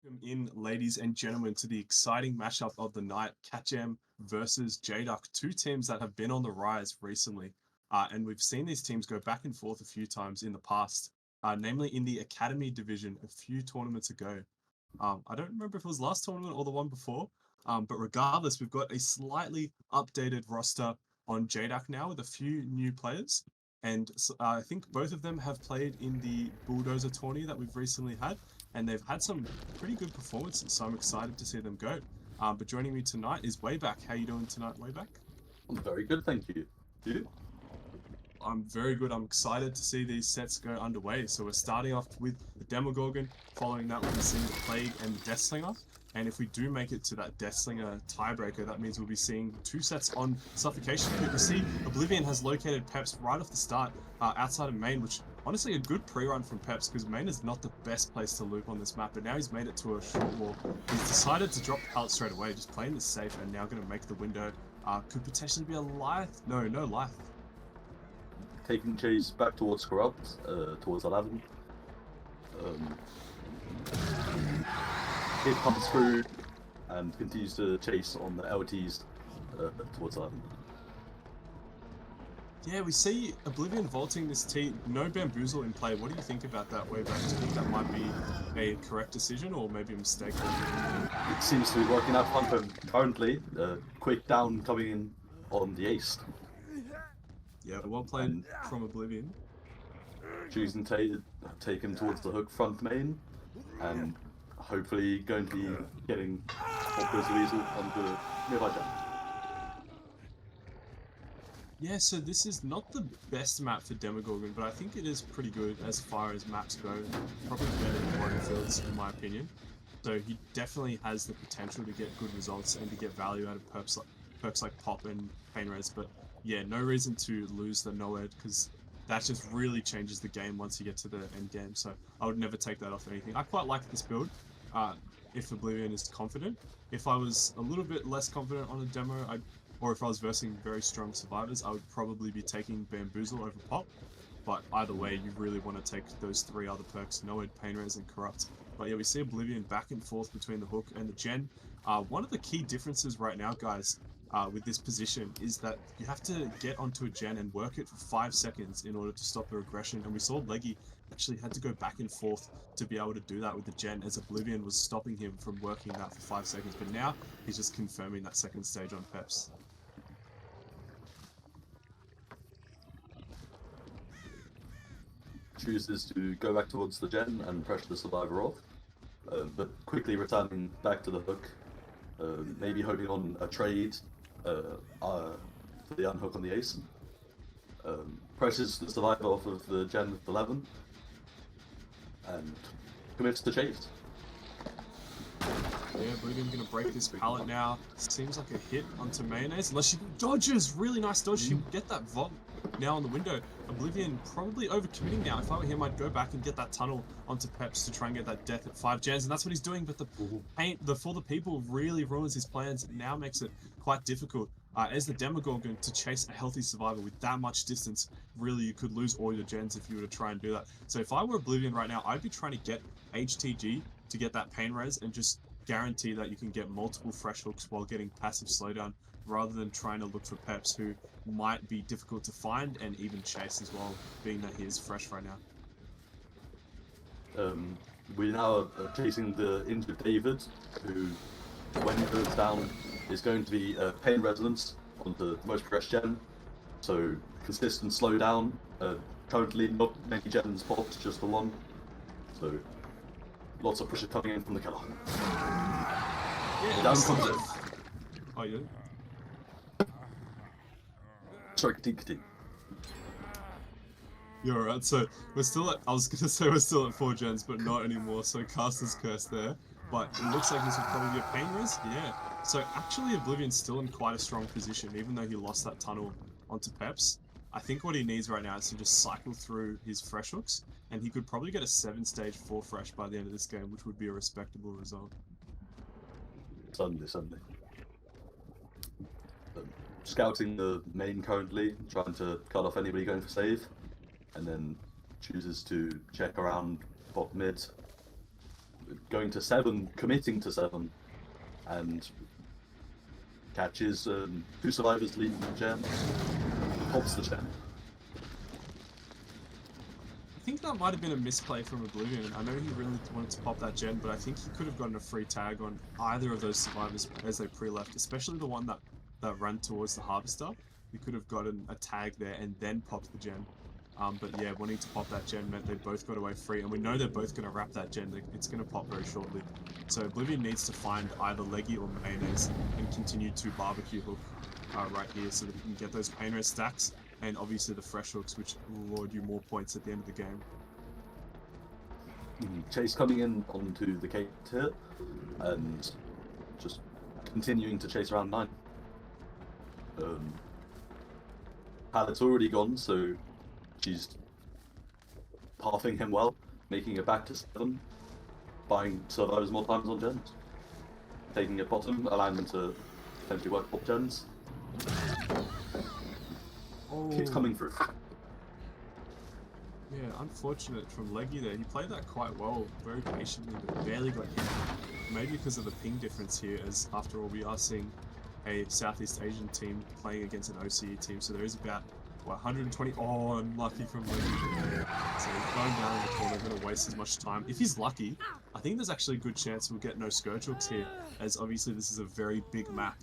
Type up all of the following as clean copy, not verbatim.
Welcome in, ladies and gentlemen, to the exciting mashup of the night, CatJAM versus Jduck, two teams that have been on the rise recently. And we've seen these teams go back and forth a few times in the past, namely in the Academy division a few tournaments ago. I don't remember if it was last tournament or the one before, but regardless, we've got a slightly updated roster on Jduck now with a few new players. And I think both of them have played in the Bulldozer tourney that we've recently had, and they've had some pretty good performances, so I'm excited to see them go. But joining me tonight is Waybaq. How you doing tonight, Waybaq? I'm very good, thank you. You? I'm very good. I'm excited to see these sets go underway. So we're starting off with the Demogorgan. Following that, we'll be seeing the Plague and the Deathslinger. And if we do make it to that Deathslinger tiebreaker, that means we'll be seeing two sets on Suffocation. You can see Oblivion has located Peps right off the start outside of main, which honestly a good pre-run from Peps because main is not the best place to loop on this map. But now he's made it to a short wall. He's decided to drop the pallet straight away, just playing this safe and now going to make the window. Could potentially be a life. No life. Taking chase back towards Corrupt, towards 11. It comes through and continues to chase on the LTs towards 11. Yeah, we see Oblivion vaulting this T. No Bamboozle in play. What do you think about that, Waybaq? Do you think that might be a correct decision or maybe a mistake? It seems to be working out fun for him currently. Quick down coming in on the ace. Yeah, well played from Oblivion. Choosing to take him towards the hook front main, and hopefully going to be getting Opera's Weasel on the nearby jump. Yeah, so this is not the best map for Demogorgon, but I think it is pretty good as far as maps go. Probably better than Warrior Fields, in my opinion. So he definitely has the potential to get good results and to get value out of perks like Pop and Pain Res, but yeah, no reason to lose the Noed because that just really changes the game once you get to the end game. So I would never take that off anything. I quite like this build. If Oblivion is confident. If I was a little bit less confident on a demo, or if I was versing very strong survivors, I would probably be taking Bamboozle over Pop. But either way, you really want to take those three other perks, Noed, Pain Res, and Corrupt. But yeah, we see Oblivion back and forth between the hook and the gen. One of the key differences right now, guys, with this position is that you have to get onto a gen and work it for 5 seconds in order to stop the regression. And we saw Leggy actually had to go back and forth to be able to do that with the gen, as Oblivion was stopping him from working that for 5 seconds. But now he's just confirming that second stage on Peps. Chooses to go back towards the gen and pressure the survivor off, but quickly returning back to the hook, maybe hoping on a trade for the unhook on the ace. Presses the survivor off of the gen with 11 and commits to chase. Yeah, Oblivion gonna break this pallet now. Seems like a hit onto Mayonnaise, unless she dodges. Really nice dodge. She get that VOD now on the window. Oblivion probably overcommitting now. If I were him, I'd go back and get that tunnel onto Peps to try and get that death at 5 gens, and that's what he's doing. But the paint, the For the People really ruins his plans. It now makes it quite difficult. As the Demogorgon to chase a healthy survivor with that much distance, really you could lose all your gens if you were to try and do that. So if I were Oblivion right now, I'd be trying to get HTG to get that Pain Res and just guarantee that you can get multiple fresh hooks while getting passive slowdown, rather than trying to look for Peps, who might be difficult to find and even chase as well, being that he is fresh right now. We now are chasing the injured David, who, when he goes down, is going to be Pain Resonance on the most progressed gen. So consistent slowdown. Currently not many gens popped, just the one. So lots of pressure coming in from the killer. Yeah, Down comes it. Oh, yeah. Sorry, continue. You're alright. So we're still at, I was gonna say we're still at 4 gens, but not anymore. So Caster's Curse there. But it looks like this will probably be a Pain Res. Yeah. So actually Oblivion's still in quite a strong position, even though he lost that tunnel onto Peps. I think what he needs right now is to just cycle through his fresh hooks, and he could probably get a 7-stage 4 fresh by the end of this game, which would be a respectable result. Suddenly. Scouting the main currently, trying to cut off anybody going for save, and then chooses to check around bot mid. going to 7, committing to 7, and catches 2 survivors leading the gen, pops the gen. I think that might have been a misplay from Oblivion. I know he really wanted to pop that gen, but I think he could have gotten a free tag on either of those survivors as they pre-left, especially the one that ran towards the harvester. He could have gotten a tag there and then popped the gen. But yeah, wanting to pop that gen meant they both got away free, and we know they're both going to wrap that gen. It's going to pop very shortly. So Oblivion needs to find either Leggy or Mayonnaise and continue to barbecue hook right here so that he can get those pain res stacks, and obviously the fresh hooks, which will award you more points at the end of the game. Chase coming in onto the Kate here, and just continuing to chase around 9. Pallet's already gone, so she's pathing him well, making it back to 7, buying survivors more times on gens, taking it bottom, allowing them to potentially work up gens. Oh. Kit's coming through. Yeah, unfortunate from Leggy there. He played that quite well, very patiently, but barely got hit. Maybe because of the ping difference here, as after all, we are seeing a Southeast Asian team playing against an OCE team, so there is about, what, 120? Oh, unlucky from Leggy. So he's going down in the corner, going to waste as much time. If he's lucky, I think there's actually a good chance we'll get no Scourge hooks here, as obviously this is a very big map.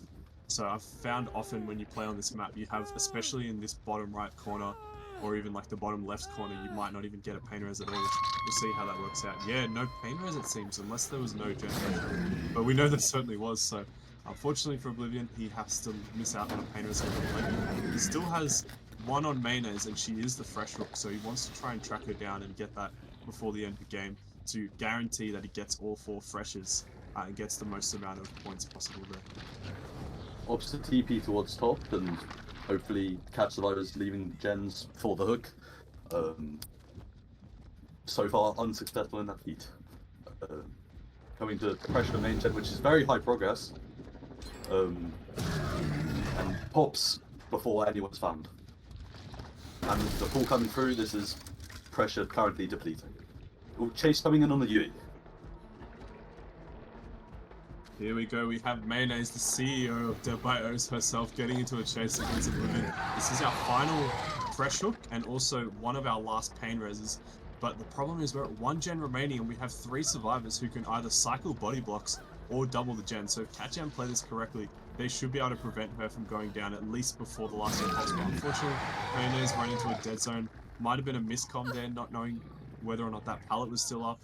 So I've found often when you play on this map, you have, especially in this bottom right corner, or even like the bottom left corner, you might not even get a pain res at all. We'll see how that works out. Yeah, no pain res it seems, unless there was no generation. But we know there certainly was, so unfortunately for Oblivion, he has to miss out on a pain res. He still has 1 on Mayonnaise, and she is the fresh hook, so he wants to try and track her down and get that before the end of the game to guarantee that he gets all 4 freshes and gets the most amount of points possible there. Opposite TP towards top, and hopefully catch survivors leaving gens for the hook. So far unsuccessful in that feat. Coming to pressure the main gen, which is very high progress, and pops before anyone's found. And the pull coming through, this is pressure currently depleting. Ooh, Chase coming in on the UE. Here we go, we have Mayonnaise, the CEO of DeadByOCE herself, getting into a chase against Oblivion. This is our final fresh hook and also one of our last pain reses. But the problem is we're at 1 gen remaining and we have 3 survivors who can either cycle body blocks or double the gen. So if CatJAM play this correctly, they should be able to prevent her from going down at least before the last impulse. But unfortunately, Mayonnaise ran into a dead zone. Might have been a miscomm there, not knowing whether or not that pallet was still up,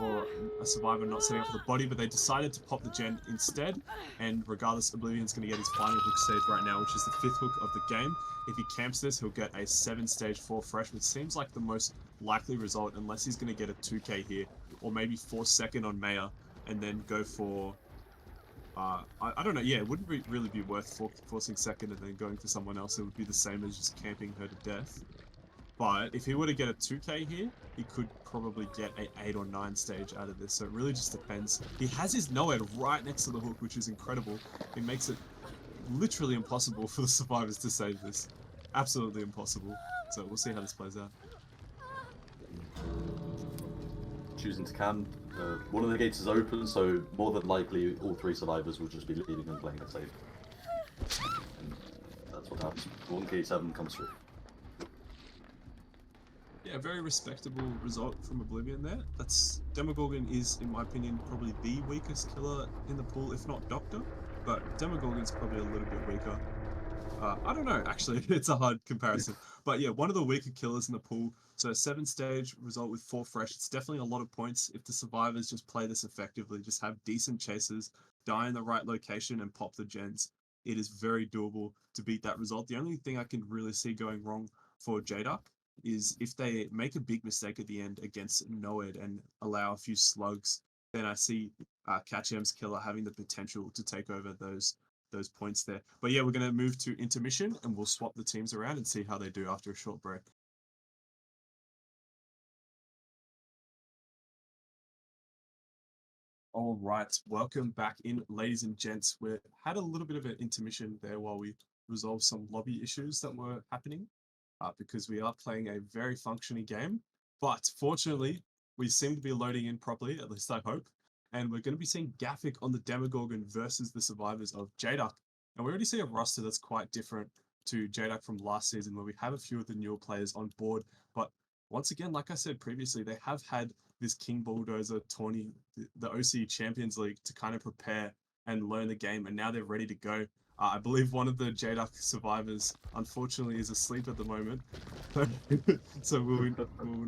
or a survivor not setting up for the body, but they decided to pop the gen instead, and regardless, Oblivion's going to get his final hook stage right now, which is the 5th hook of the game. If he camps this, he'll get a 7 stage 4 fresh, which seems like the most likely result, unless he's going to get a 2k here, or maybe force second on Maya, and then go for, I don't know, yeah, it wouldn't really be worth forcing second and then going for someone else. It would be the same as just camping her to death. But if he were to get a 2k here, he could probably get an 8 or 9 stage out of this. So it really just depends. He has his Noed right next to the hook, which is incredible. It makes it literally impossible for the survivors to save this. Absolutely impossible. So we'll see how this plays out. Choosing to camp. One of the gates is open, so more than likely all 3 survivors will just be leaving and playing it safe. And that's what happens. 1k7 comes through. Yeah, very respectable result from Oblivion there. Demogorgon is, in my opinion, probably the weakest killer in the pool, if not Doctor. But Demogorgon's probably a little bit weaker. I don't know, actually, it's a hard comparison. But yeah, one of the weaker killers in the pool. So 7 stage result with 4 fresh. It's definitely a lot of points if the survivors just play this effectively, just have decent chases, die in the right location and pop the gens. It is very doable to beat that result. The only thing I can really see going wrong for Jduck is if they make a big mistake at the end against Noed and allow a few slugs, then I see CatJAM's killer having the potential to take over those points there. But yeah, we're going to move to intermission and we'll swap the teams around and see how they do after a short break. All right, welcome back in, ladies and gents. We had a little bit of an intermission there while we resolved some lobby issues that were happening. Because we are playing a very functioning game. But fortunately, we seem to be loading in properly, at least I hope. and we're going to be seeing Gaffic on the Demogorgon versus the survivors of Jduck. And we already see a roster that's quite different to Jduck from last season, where we have a few of the newer players on board. But once again, like I said previously, they have had this King Bulldozer tourney, the OC Champions League, to kind of prepare and learn the game, and now they're ready to go. I believe one of the Jduck survivors, unfortunately, is asleep at the moment, so we'll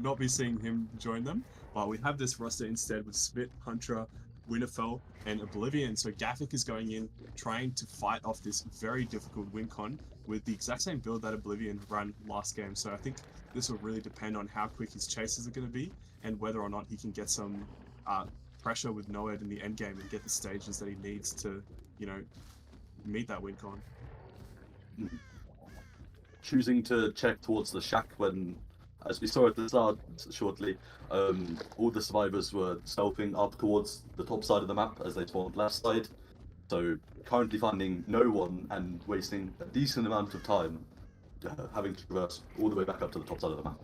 not be seeing him join them. But we have this roster instead with Smith, Hunter, Winterfell, and Oblivion. So Gaffic is going in, trying to fight off this very difficult win con with the exact same build that Oblivion ran last game. So I think this will really depend on how quick his chases are going to be, and whether or not he can get some pressure with Noed in the end game and get the stages that he needs to, you know, meet that win con. Choosing to check towards the shack when, as we saw at the start shortly, all the survivors were stealthing up towards the top side of the map as they spawned left side. So currently finding no one and wasting a decent amount of time having to traverse all the way back up to the top side of the map.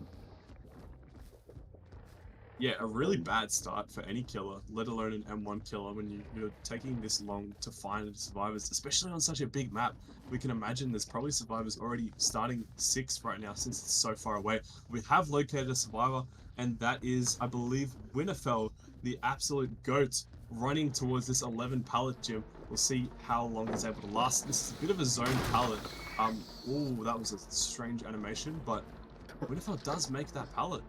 Yeah, a really bad start for any killer, let alone an M1 killer, when you're taking this long to find survivors, especially on such a big map. We can imagine there's probably survivors already starting 6th right now since it's so far away. We have located a survivor, and that is, I believe, Winterfell, the absolute GOAT, running towards this 11 pallet gym. We'll see how long he's able to last. This is a bit of a zone pallet. Oh, that was a strange animation, but Winterfell does make that pallet.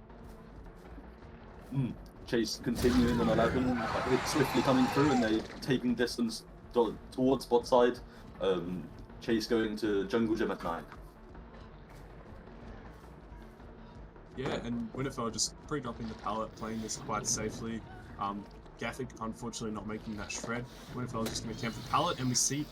Chase continuing on 11, it's swiftly coming through and they're taking distance towards bot side. Chase going to jungle gym at 9. Yeah, and Winterfell just pre-dropping the pallet, playing this quite safely. Gaffic unfortunately not making that shred. Winterfell is just going to camp the pallet, and we see,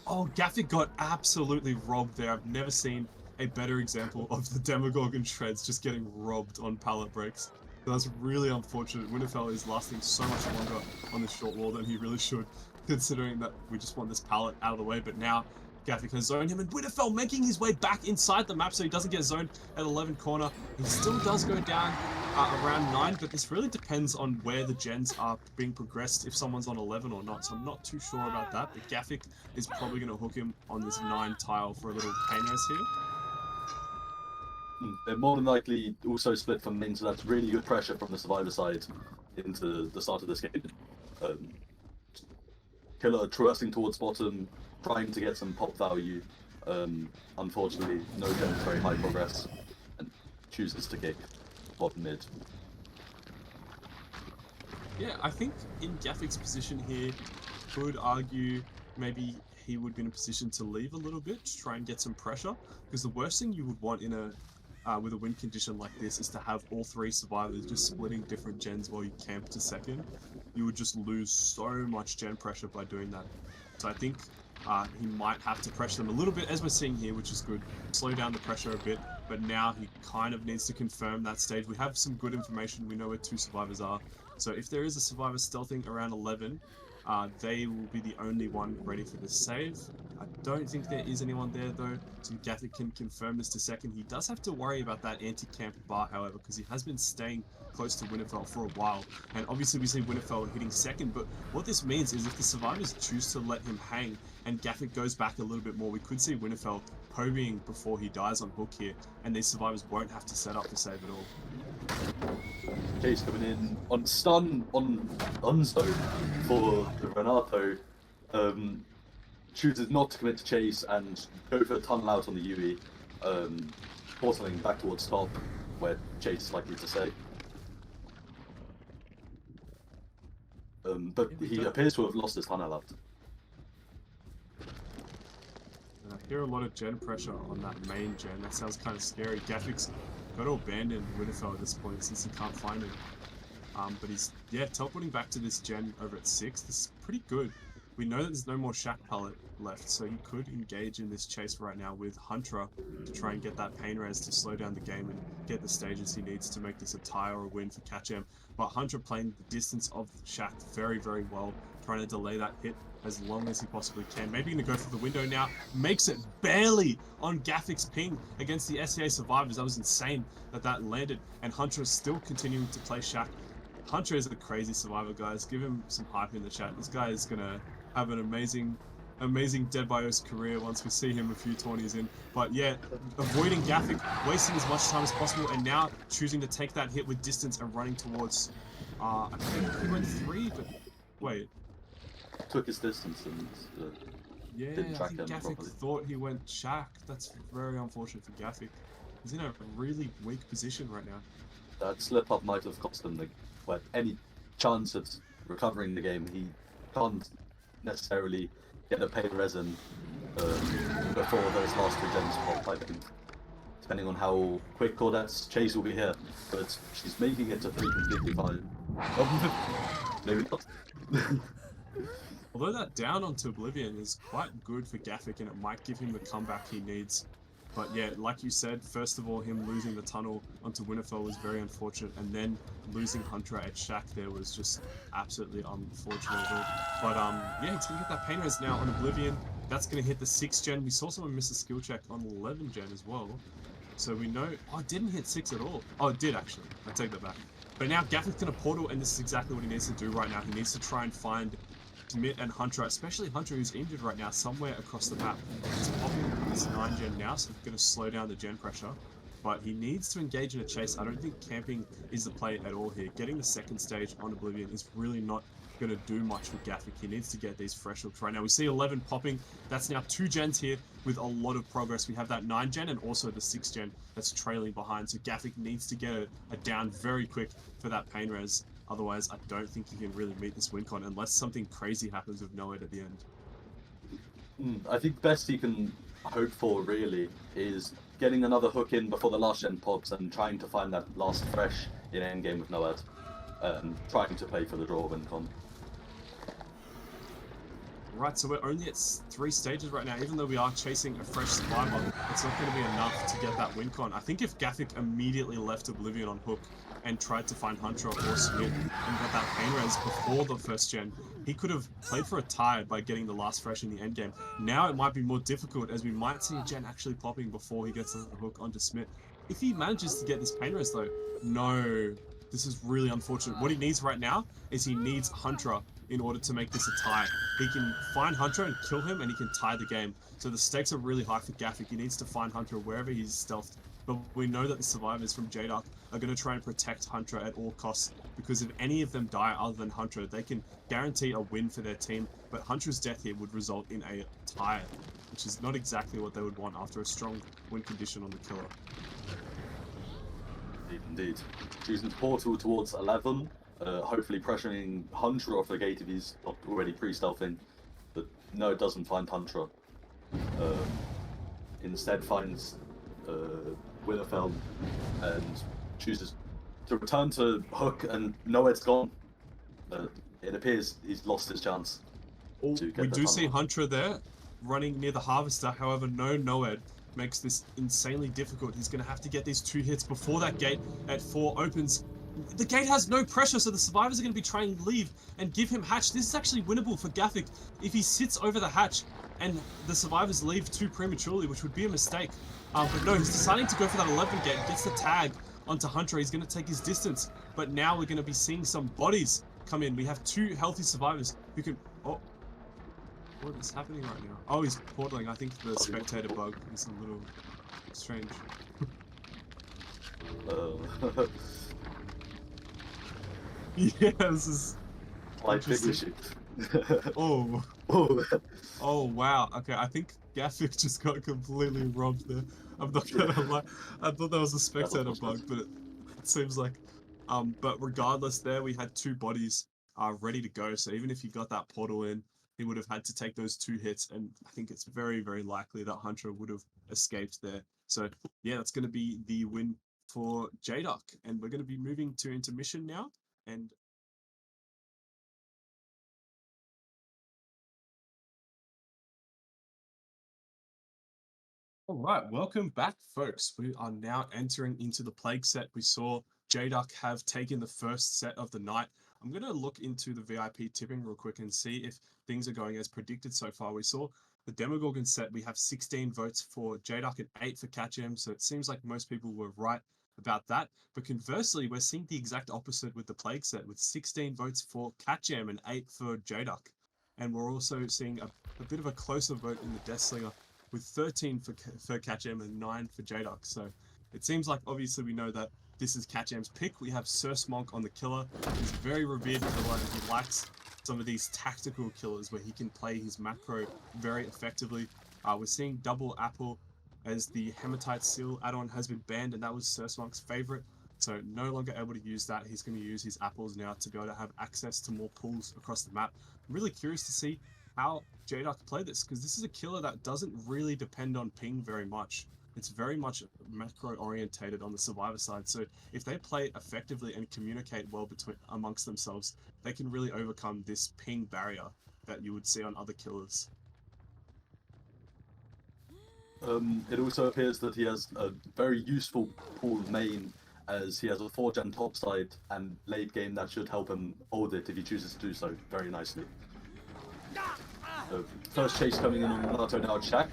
oh, Gaffic got absolutely robbed there. I've never seen a better example of the Demogorgon shreds just getting robbed on pallet breaks. So that's really unfortunate. Winterfell is lasting so much longer on this short wall than he really should, considering that we just want this pallet out of the way. But now Gaffic has zoned him, and Winterfell making his way back inside the map so he doesn't get zoned at 11 corner. He still does go down around 9, but this really depends on where the gens are being progressed, if someone's on 11 or not. So I'm not too sure about that, but Gaffic is probably going to hook him on this 9 tile for a little pain res here. They're more than likely also split from main, so that's really good pressure from the survivor side into the start of this game. Killer traversing towards bottom, trying to get some pop value. Unfortunately, no gens very high progress, and chooses to kick bottom mid. Yeah, I think in Gaffic's position here, could argue maybe he would be in a position to leave a little bit to try and get some pressure, because the worst thing you would want in a with a win condition like this is to have all 3 survivors just splitting different gens while you camp to second. You would just lose so much gen pressure by doing that. So I think he might have to pressure them a little bit, as we're seeing here, which is good. Slow down the pressure a bit, but now he kind of needs to confirm that stage. We have some good information. We know where 2 survivors are. So if there is a survivor stealthing around 11, they will be the only one ready for the save. I don't think there is anyone there though, so Gaffic can confirm this to second. He does have to worry about that anti-camp bar, however, because he has been staying close to Winterfell for a while. And obviously we see Winterfell hitting second, but what this means is if the survivors choose to let him hang and Gaffic goes back a little bit more, we could see Winterfell hobbying before he dies on hook here, and these survivors won't have to set up the save at all. Chase coming in on stun on unstone for Renato. Chooses not to commit to chase and go for a tunnel out on the UE, portaling back towards top, where Chase is likely to stay. But he appears to have lost his tunnel out. I hear a lot of gen pressure on that main gen. That sounds kind of scary. Gaffic's got to abandon Winterfell at this point since he can't find him. But he's, yeah, teleporting back to this gen over at 6. This is pretty good. We know that there's no more shack pallet left, so he could engage in this chase right now with Hunter to try and get that pain res to slow down the game and get the stages he needs to make this a tie or a win for CatJAM. But Hunter playing the distance of shack very, very well, trying to delay that hit as long as he possibly can. Maybe going to go for the window now. Makes it barely on Gaffic's ping against the SEA survivors. That was insane that landed. And Hunter is still continuing to play shack. Hunter is a crazy survivor, guys. Give him some hype in the chat. This guy is gonna have an amazing DeadByOCE career once we see him a few tourneys in. But yeah, avoiding Gaffic, wasting as much time as possible, and now choosing to take that hit with distance and running towards. I think he went 3, but wait. Took his distance and Yeah, didn't I track think him Gaffic properly. thought he went Shaq. That's very unfortunate for Gaffic. He's in a really weak position right now. That slip up might have cost him any chance at recovering the game. He can't necessarily get a paid resin before those last 2 gens pop, I think. Depending on how quick Cordette's chase will be here. But she's making it to 3 completely fine. Maybe not. Although that down onto Oblivion is quite good for Gaffic and it might give him the comeback he needs. But yeah, like you said, first of all, him losing the tunnel onto Winterfell was very unfortunate, and then losing Hunter at Shack there was just absolutely unfortunate. But yeah, he's gonna get that pain res now on Oblivion. That's gonna hit the 6th gen. We saw someone miss a skill check on 11 gen as well. So we know, oh, it didn't hit 6 at all. Oh, it did actually. I take that back. But now Gaffic's gonna portal, and this is exactly what he needs to do right now. He needs to try and find Schmidt and Hunter, especially Hunter, who's injured right now somewhere across the map. He's popping his 9 gen now, so he's going to slow down the gen pressure. But he needs to engage in a chase. I don't think camping is the play at all here. Getting the 2nd stage on Oblivion is really not going to do much for Gaffic. He needs to get these fresh hooks right now. We see 11 popping. That's now 2 gens here with a lot of progress. We have that 9 gen and also the 6 gen that's trailing behind. So Gaffic needs to get a down very quick for that pain res. Otherwise, I don't think he can really meet this win con unless something crazy happens with Noed at the end. I think the best he can hope for, really, is getting another hook in before the last gen pops and trying to find that last fresh in endgame with Noed. And trying to play for the draw win con. Right, so we're only at 3 stages right now. Even though we are chasing a fresh survivor, it's not going to be enough to get that win con. I think if Gaffic immediately left Oblivion on hook and tried to find Hunter or Smith and got that pain res before the 1st gen, he could have played for a tie by getting the last fresh in the end game. Now it might be more difficult, as we might see a gen actually popping before he gets the hook onto Smith. If he manages to get this pain res though, no, this is really unfortunate. What he needs right now is he needs Hunter in order to make this a tie. He can find Hunter and kill him, and he can tie the game. So the stakes are really high for Gaffic. He needs to find Hunter wherever he's stealthed. But we know that the survivors from Jduck are going to try and protect Hunter at all costs, because if any of them die other than Hunter, they can guarantee a win for their team. But Hunter's death here would result in a tie, which is not exactly what they would want after a strong win condition on the killer. Indeed. Choosing to portal towards 11, hopefully pressuring Hunter off the gate if he's not already pre-stealthing. But no, it doesn't find Hunter. Instead finds Winterfell and chooses to return to hook, and Noed's gone. It appears he's lost his chance. We do see Hunter there running near the harvester. However, no Noed makes this insanely difficult. He's going to have to get these 2 hits before that gate at 4 opens. The gate has no pressure, so the survivors are going to be trying to leave and give him hatch. This is actually winnable for Gaffic if he sits over the hatch and the survivors leave too prematurely, which would be a mistake. But no, he's deciding to go for that 11 gate, gets the tag onto Hunter. He's going to take his distance, but now we're going to be seeing some bodies come in. We have 2 healthy survivors who can... Oh, what is happening right now? Oh, he's portaling. I think the spectator bug is a little strange. Yeah, this is like big issue. Oh. Oh. Oh, wow. Okay, I think Gaffic just got completely robbed there. I'm not gonna lie. I thought that was a spectator bug, but it seems like... But regardless, there we had 2 bodies ready to go. So even if he got that portal in, he would have had to take those 2 hits, and I think it's very, very likely that Hunter would have escaped there. So yeah, that's going to be the win for Jduck, and we're going to be moving to intermission now. And all right, welcome back, folks. We are now entering into the Plague set. We saw Jduck have taken the first set of the night. I'm going to look into the VIP tipping real quick and see if things are going as predicted so far. We saw the Demogorgon set. We have 16 votes for Jduck and 8 for CatJAM, so it seems like most people were right. about that. But conversely, we're seeing the exact opposite with the Plague set, with 16 votes for CatJAM and 8 for Jduck. And we're also seeing a bit of a closer vote in the Deathslinger, with 13 for CatJAM and 9 for Jduck. So it seems like obviously we know that this is CatJAM's pick. We have Sir Smonk on the killer. He's a very revered killer, and he likes some of these tactical killers where he can play his macro very effectively. We're seeing Double Apple as the Hematite Seal add-on has been banned, and that was Sir Smonk's favorite. So no longer able to use that. He's going to use his apples now to be able to have access to more pools across the map. I'm really curious to see how Jduck play this, because this is a killer that doesn't really depend on ping very much. It's very much macro orientated on the survivor side. So if they play effectively and communicate well amongst themselves, they can really overcome this ping barrier that you would see on other killers. It also appears that he has a very useful pool main, as he has a 4-gen topside and late game that should help him hold it if he chooses to do so very nicely. First chase coming in on Nato, now Shaq.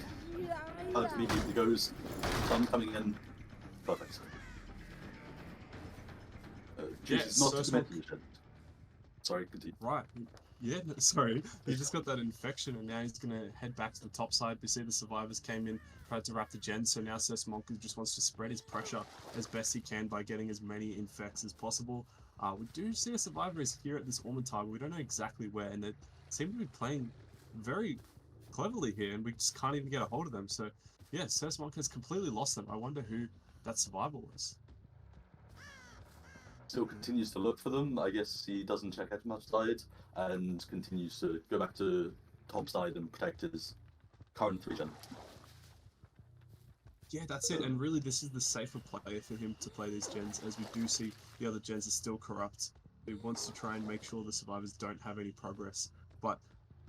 Immediately goes. Sun coming in. Perfect. Chooses not to commit. Sorry, continue. Right. Yeah, no, sorry. He just got that infection, and now he's going to head back to the top side. We see the survivors came in, tried to wrap the gen, so now Sir Smonk just wants to spread his pressure as best he can by getting as many infects as possible. We do see a survivor is here at this Ormantide, but we don't know exactly where, and they seem to be playing very cleverly here, and we just can't even get a hold of them. So, yeah, Sir Smonk has completely lost them. I wonder who that survivor was. Still continues to look for them. I guess he doesn't check out much side and continues to go back to top side and protect his current 3-gen. Yeah, that's it. And really, this is the safer play for him to play these gens, as we do see the other gens are still corrupt. He wants to try and make sure the survivors don't have any progress. But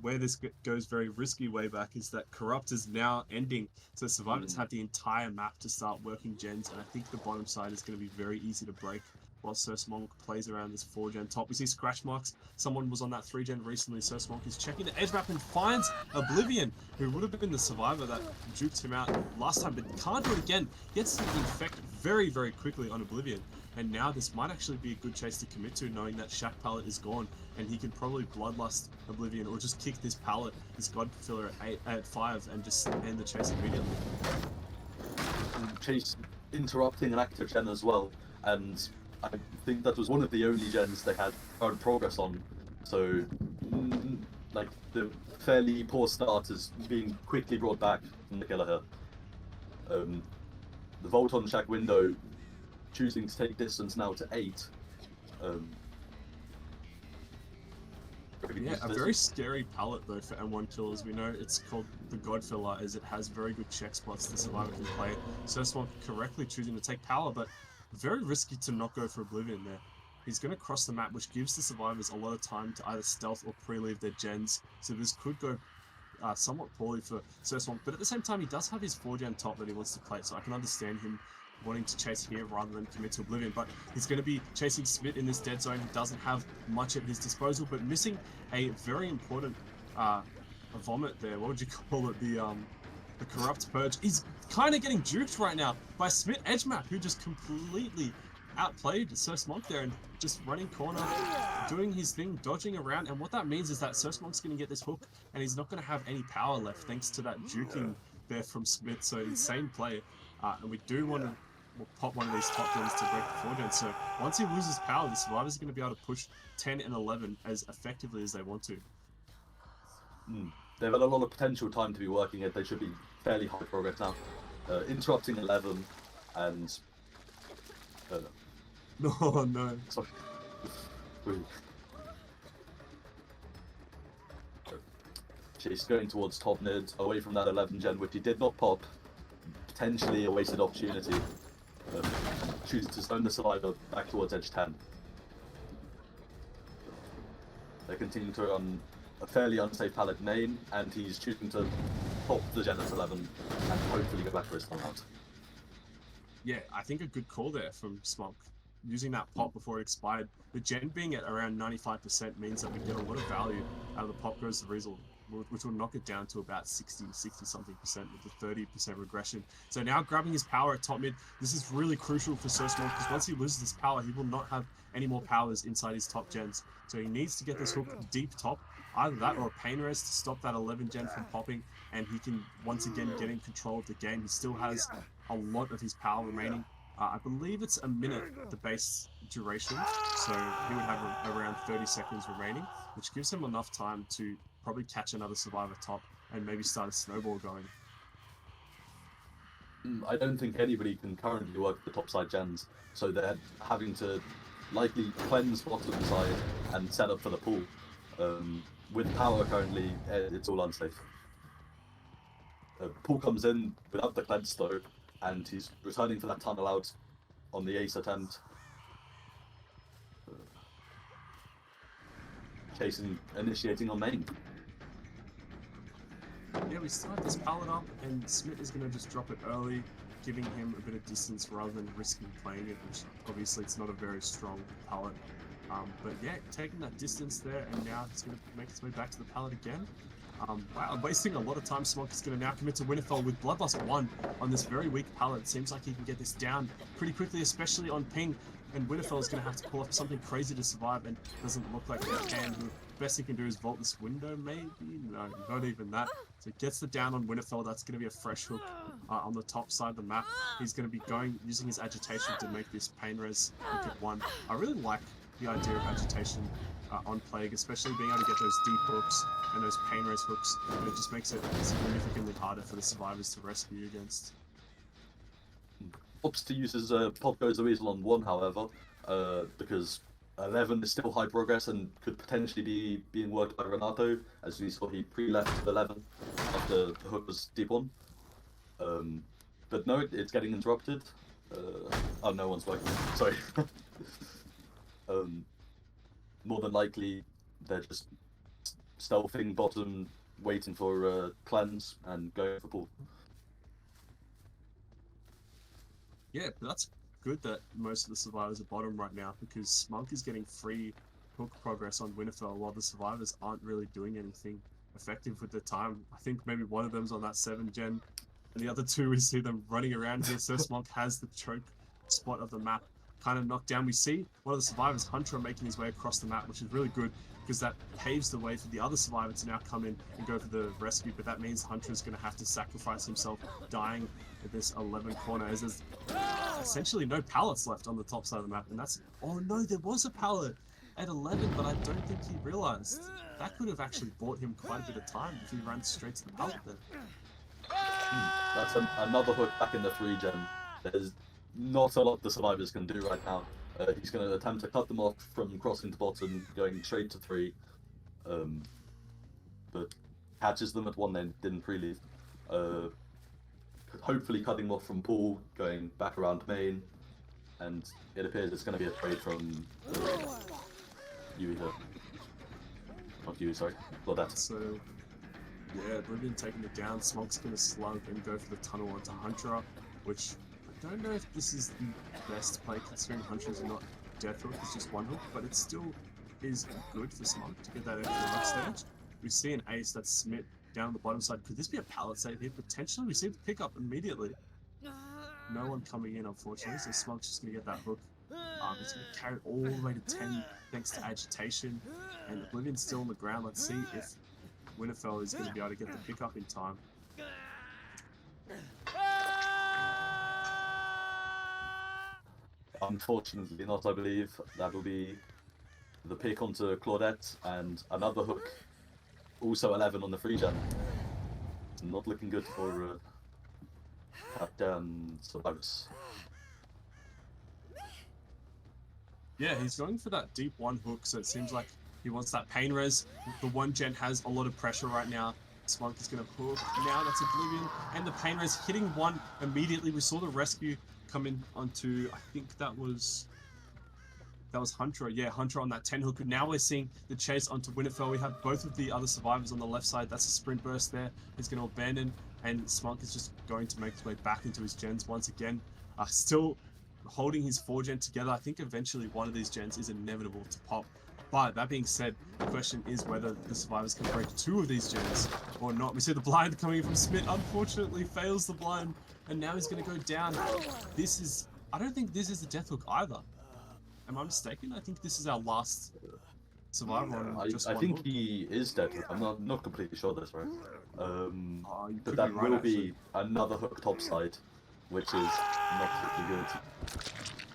where this goes very risky Waybaq is that corrupt is now ending, so survivors have the entire map to start working gens, and I think the bottom side is going to be very easy to break while Sir Smonk plays around this 4-gen top. We see scratch marks. Someone was on that 3-gen recently. Sir Smonk is checking the edge map and finds Oblivion, who would have been the survivor that juked him out last time, but can't do it again. Gets to infect very, very quickly on Oblivion. And now this might actually be a good chase to commit to, knowing that Shack Pallet is gone, and he can probably Bloodlust Oblivion, or just kick this Pallet, this God Filler at 5, and just end the chase immediately. And chase interrupting an active gen as well, and I think that was one of the only gens they had current progress on. So, like, the fairly poor start is being quickly brought back from the killer here. The Volt on Shack window, choosing to take distance now to 8. Yeah, a very scary palette though for M1 killers. We know it's called the Godfiller, as it has very good check spots the survivor can play. So Smonk correctly choosing to take power, but very risky to not go for Oblivion there. He's going to cross the map, which gives the survivors a lot of time to either stealth or pre-leave their gens. So this could go somewhat poorly for Sir Smonk, but at the same time he does have his 4-gen top that he wants to play, so I can understand him wanting to chase here rather than commit to Oblivion. But he's going to be chasing Smith in this dead zone. He doesn't have much at his disposal, but missing a very important a vomit there. What would you call it? The corrupt purge. He's kind of getting juked right now by Smith Edgemap, who just completely outplayed Sir Smonk there and just running corner, doing his thing, dodging around. And what that means is that Sir Smonk's going to get this hook, and he's not going to have any power left thanks to that juking there from Smith. So insane play, and we do want to pop one of these top gens to break the 4-gen. So once he loses power, the survivors are going to be able to push 10 and 11 as effectively as they want to. They've had a lot of potential time to be working it. They should be fairly high progress now. Interrupting 11 and... Oh no. Sorry. She's going towards top mid, away from that 11 gen, which he did not pop. Potentially a wasted opportunity. Chooses to stone the survivor back towards edge 10. They continue to run a fairly unsafe pallet main, and he's choosing to pop the gen at 11 and hopefully go back for his time out. Yeah, I think a good call there from Smonk. Using that pop before it expired. The gen being at around 95% means that we get a lot of value out of the pop goes the which will knock it down to about 60 something percent with the 30% regression. So now grabbing his power at top mid, this is really crucial for Sir Small, because once he loses this power, he will not have any more powers inside his top gens. So he needs to get this hook deep top, either that or a pain res to stop that 11 gen from popping, and he can once again get in control of the game. He still has a lot of his power remaining. I believe it's a minute, the base duration, so he would have around 30 seconds remaining, which gives him enough time to probably catch another survivor top and maybe start a snowball going. I don't think anybody can currently work the topside gens, so they're having to likely cleanse bottom side and set up for the pool. With power currently, it's all unsafe. Pool comes in without the cleanse though, and he's returning for that tunnel out on the ace attempt. Initiating on main. Yeah, we start this pallet up, and Smith is going to just drop it early, giving him a bit of distance rather than risking playing it, which obviously it's not a very strong pallet. But yeah, taking that distance there, and now it's going to make its way back to the pallet again. Wow, wasting a lot of time. Smok is going to now commit to Winterfell with Bloodlust 1 on this very weak pallet. It seems like he can get this down pretty quickly, especially on ping, and Winterfell is going to have to pull off something crazy to survive, and doesn't look like he can. The best he can do is vault this window, maybe? No, not even that. So he gets the down on Winterfell. That's going to be a fresh hook on the top side of the map. He's going to be using his agitation to make this pain res hook at 1. I really like the idea of agitation on Plague, especially being able to get those deep hooks and those pain res hooks, and it just makes it significantly harder for the survivors to rescue against. Opts to use his Pop Goes the Weasel on 1, however, because 11 is still high progress and could potentially be being worked by Renato, as we saw he pre-left 11 after the hook was deep 1. But no, it's getting interrupted. Oh, no one's working. Sorry. More than likely, they're just stealthing bottom, waiting for cleanse and going for pool. Yeah, but that's good that most of the survivors are bottom right now, because Smunk is getting free hook progress on Winterfell while the survivors aren't really doing anything effective with their time. I think maybe one of them's on that 7 gen, and the other 2 we see them running around here. So Smunk has the choke spot of the map kind of knocked down. We see one of the survivors, Hunter, making his way across the map, which is really good, because that paves the way for the other survivor to now come in and go for the rescue. But that means Hunter is going to have to sacrifice himself, dying at this 11 corner, as there's essentially no pallets left on the top side of the map. And that's, oh no, there was a pallet at 11, but I don't think he realized. That could have actually bought him quite a bit of time if he ran straight to the pallet then. That's another hook back in the 3 gen. There's not a lot the survivors can do right now. He's going to attempt to cut them off from crossing to bottom, going straight to 3. But catches them at 1, then didn't pre-leave. Hopefully cutting them off from pool, going back around main. And it appears it's going to be a trade from Yui here. Not Yui, sorry. Claudette. So, yeah, Oblivion taking it down. Smok's going to slug and go for the tunnel onto Hunter, which I don't know if this is the best play, considering Hunter's not death hook, it's just 1 hook, but it still is good for Smok to get that extra hook stage. We see an ace that's Smith down on the bottom side. Could this be a pallet save here? Potentially. We see the pickup immediately. No one coming in, unfortunately, so Smok's just going to get that hook. It's going to carry all the way to 10 thanks to agitation, and Oblivion's still on the ground. Let's see if Winterfell is going to be able to get the pickup in time. Unfortunately not, I believe. That'll be the pick onto Claudette and another hook. Also 11 on the 3 gen. Not looking good for CatJAM survivors. Yeah, he's going for that deep 1 hook, so it seems like he wants that pain res. The 1 gen has a lot of pressure right now. Smunk is going to hook. Now that's Oblivion, and the pain res hitting 1 immediately. We saw the rescue come in onto, I think that was Hunter. Yeah, Hunter on that 10 hook. Now we're seeing the chase onto Winterfell. We have both of the other survivors on the left side. That's a sprint burst there. He's going to abandon, and Smunk is just going to make his way back into his gens once again. Still holding his 4 gen together. I think eventually one of these gens is inevitable to pop. But that being said, the question is whether the survivors can break 2 of these gens or not. We see the blind coming in from Smith, unfortunately fails the blind, and now he's going to go down. This is, I don't think this is the death hook either. Am I mistaken? I think this is our last survivor on just I one think hook. he is dead. I'm not completely sure that's right. You But could that be right, will actually. be another hook topside, which is not particularly good.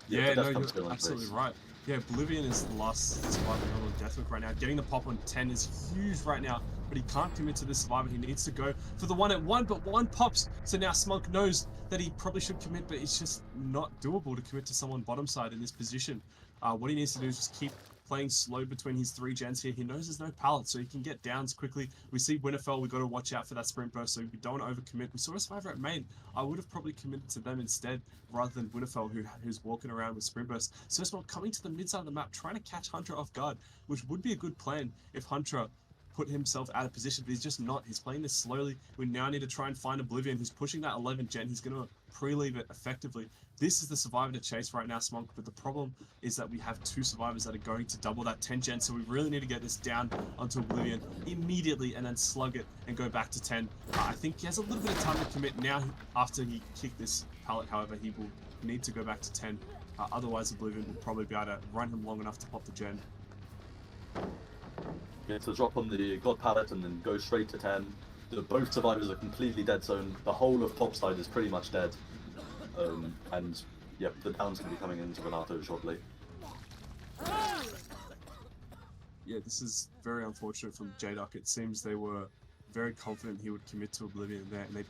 Yeah, the no, death you're comes still in absolutely place. right. Yeah, Oblivion is the last survivor not on death hook right now. Getting the pop on 10 is huge right now, but he can't commit to the survivor. He needs to go for the 1-at-1, but 1 pops. So now Smunk knows that he probably should commit, but it's just not doable to commit to someone bottom side in this position. What he needs to do is just keep playing slow between his 3 gens here. He knows there's no pallet, so he can get downs quickly. We see Winterfell, we've got to watch out for that sprint burst, so we don't want to overcommit. We saw a survivor at main. I would have probably committed to them instead, rather than Winterfell, who's walking around with sprint burst. So Smunk coming to the mid side of the map, trying to catch Hunter off guard, which would be a good plan if Hunter put himself out of position, but he's just not. He's playing this slowly. We now need to try and find Oblivion, who's pushing that 11 gen. He's going to pre-leave it effectively. This is the survivor to chase right now, Smunk, but the problem is that we have 2 survivors that are going to double that 10 gen, so we really need to get this down onto Oblivion immediately and then slug it and go back to 10. I think he has a little bit of time to commit now after he kicked this pallet. However, he will need to go back to 10. Otherwise, Oblivion will probably be able to run him long enough to pop the gen. Yeah, to drop on the God pallet and then go straight to 10. Both survivors are completely dead zone. The whole of topside is pretty much dead. And yep, the down's going to be coming into Renato shortly. Yeah, this is very unfortunate from Jduck. It seems they were very confident he would commit to Oblivion there, and they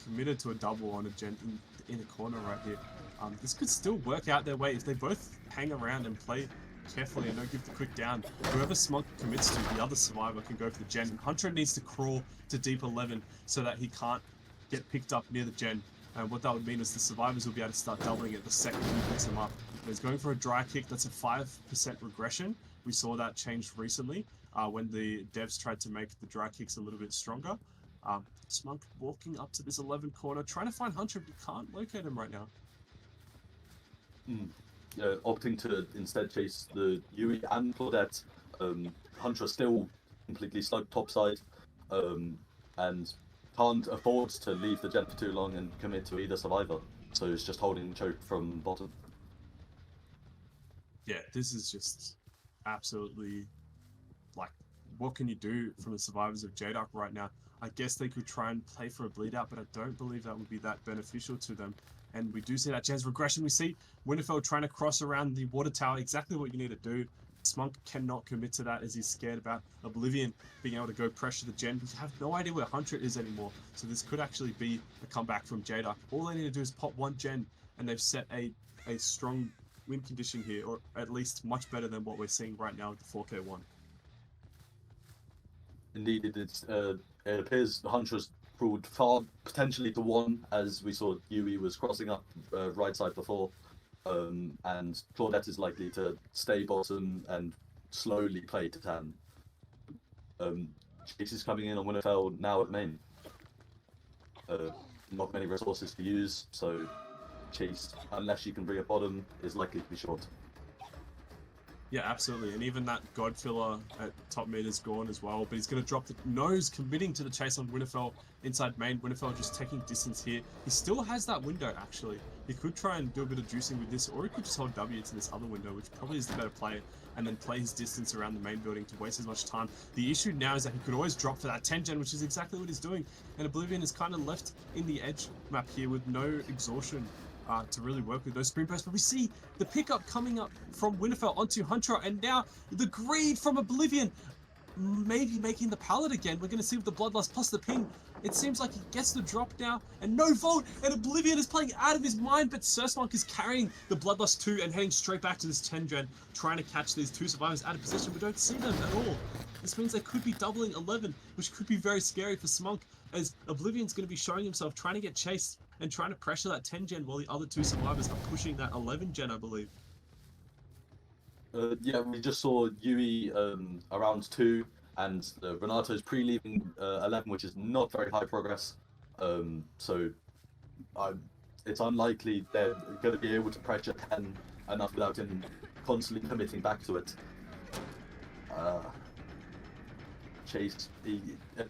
committed to a double on a gen in a corner right here. This could still work out their way if they both hang around and play carefully and don't give the quick down. Whoever Smunk commits to, the other survivor can go for the gen. And Hunter needs to crawl to deep 11 so that he can't get picked up near the gen. And what that would mean is the survivors will be able to start doubling it the second he picks them up. But he's going for a dry kick. That's a 5% regression. We saw that changed recently when the devs tried to make the dry kicks a little bit stronger. Smunk walking up to this 11 corner, trying to find Hunter, but he can't locate him right now. Opting to instead chase the Yui and Claudette. Hunter still completely slugged topside, and can't afford to leave the gen for too long and commit to either survivor. So he's just holding choke from bottom. Yeah, this is just absolutely, like, what can you do from the survivors of Jduck right now? I guess they could try and play for a bleed out, but I don't believe that would be that beneficial to them. And we do see that gen's regression. We see Winterfell trying to cross around the water tower, exactly what you need to do. Smunk cannot commit to that as he's scared about Oblivion being able to go pressure the gen. We have no idea where Hunter is anymore, so this could actually be a comeback from Jduck. All they need to do is pop 1 gen, and they've set a strong win condition here, or at least much better than what we're seeing right now with the 4K1. Indeed, it appears Hunter's crawled far potentially to 1, as we saw Yui was crossing up right side before, and Claudette is likely to stay bottom and slowly play to 10. Chase is coming in on Winterfell now at main. Not many resources to use, so Chase, unless you can bring a bottom, is likely to be short. Yeah, absolutely. And even that God filler at top mid is gone as well. But he's going to drop the nose, committing to the chase on Winterfell inside main. Winterfell just taking distance here. He still has that window, actually. He could try and do a bit of juicing with this, or he could just hold W to this other window, which probably is the better play, and then play his distance around the main building to waste as much time. The issue now is that he could always drop for that 10 gen, which is exactly what he's doing. And Oblivion is kind of left in the edge map here with no exhaustion to really work with those sprint bursts. But we see the pickup coming up from Winterfell onto Hunter, and now the greed from Oblivion, maybe making the pallet again. We're going to see with the bloodlust plus the ping. It seems like he gets the drop now, and no vault, and Oblivion is playing out of his mind, but Surspunk is carrying the bloodlust 2 and heading straight back to this 10 gen, trying to catch these 2 survivors out of position. We don't see them at all. This means they could be doubling 11, which could be very scary for Smunk, as Oblivion's going to be showing himself, trying to get chased and trying to pressure that 10 gen while the other 2 survivors are pushing that 11 gen, I believe. Yeah, we just saw Yui around 2, and Renato's pre-leaving 11, which is not very high progress. So it's unlikely they're going to be able to pressure 10 enough without him constantly committing back to it. Chase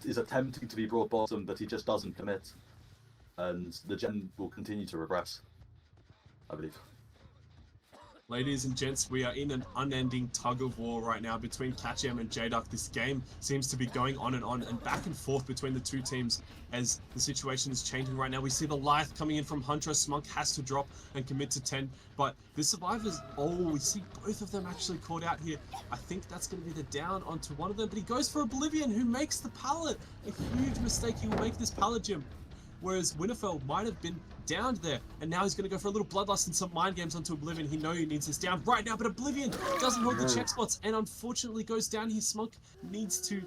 is attempting to be brought bottom, but he just doesn't commit, and the gen will continue to regress, I believe. Ladies and gents, we are in an unending tug of war right now between CatJAM and Jduck. This game seems to be going on and back and forth between the two teams as the situation is changing right now. We see the Lithe coming in from Hunter. Smunk has to drop and commit to 10, but the survivors, we see both of them actually caught out here. I think that's going to be the down onto one of them, but he goes for Oblivion, who makes the pallet. A huge mistake. He will make this pallet, Jim. Whereas Winterfell might have been downed there, and now he's going to go for a little bloodlust and some mind games onto Oblivion. He knows he needs this down right now, but Oblivion doesn't hold the check spots and unfortunately goes down. His Smunk needs to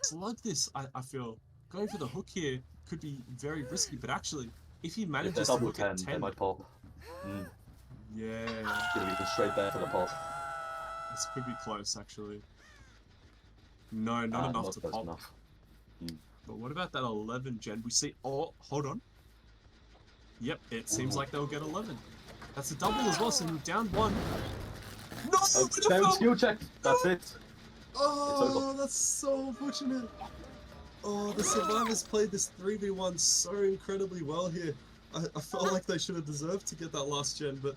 slug this, I feel. Going for the hook here could be very risky, but actually, if he manages to look at 10... they might pop. Yeah. Gonna be straight there for the pop. This could be close, actually. No, not enough to pop. Enough. But what about that 11 gen? We see, hold on. Yep, it seems like they'll get 11. That's a double as well, so down 1. No! Skill check, that's it. Oh, that's so unfortunate. Oh, the survivors played this 3v1 so incredibly well here. I felt like they should have deserved to get that last gen, but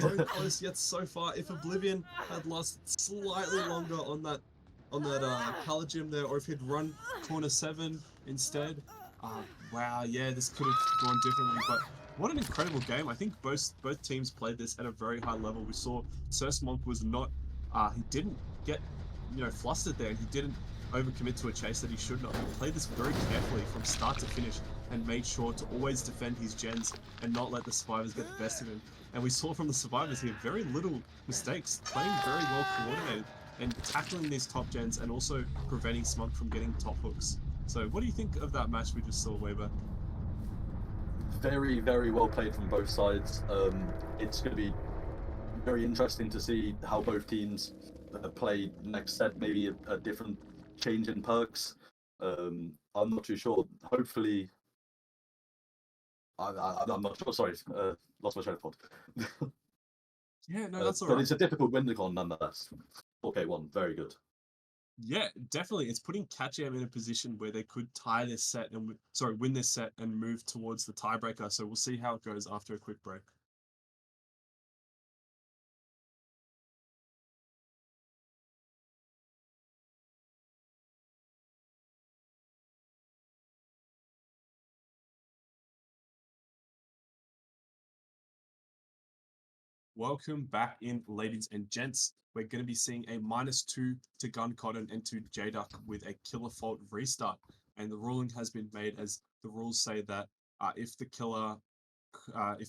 very close yet so far. If Oblivion had lasted slightly longer on that pallet gym there, or if he'd run corner 7 instead. Wow, yeah, this could have gone differently, but what an incredible game. I think both teams played this at a very high level. We saw Monk was not, he didn't get, flustered there, and he didn't overcommit to a chase that he should not. He played this very carefully from start to finish and made sure to always defend his gens and not let the survivors get the best of him. And we saw from the survivors here very little mistakes, playing very well coordinated and tackling these top gens and also preventing Smunk from getting top hooks. So what do you think of that match we just saw, Waybaq? Very, very well played from both sides. It's going to be very interesting to see how both teams play next set, maybe a different change in perks. I'm not too sure. Hopefully, I'm not sure, sorry, lost my train of thought. Yeah, no, that's all but right. it's a difficult win to con nonetheless. Okay, one, very good. Yeah, definitely. It's putting CatJAM in a position where they could tie this set and win this set and move towards the tiebreaker. So we'll see how it goes after a quick break. Welcome back in, ladies and gents. We're going to be seeing a -2 to Gun Cotton and to Jduck with a killer fault restart. And the ruling has been made as the rules say that if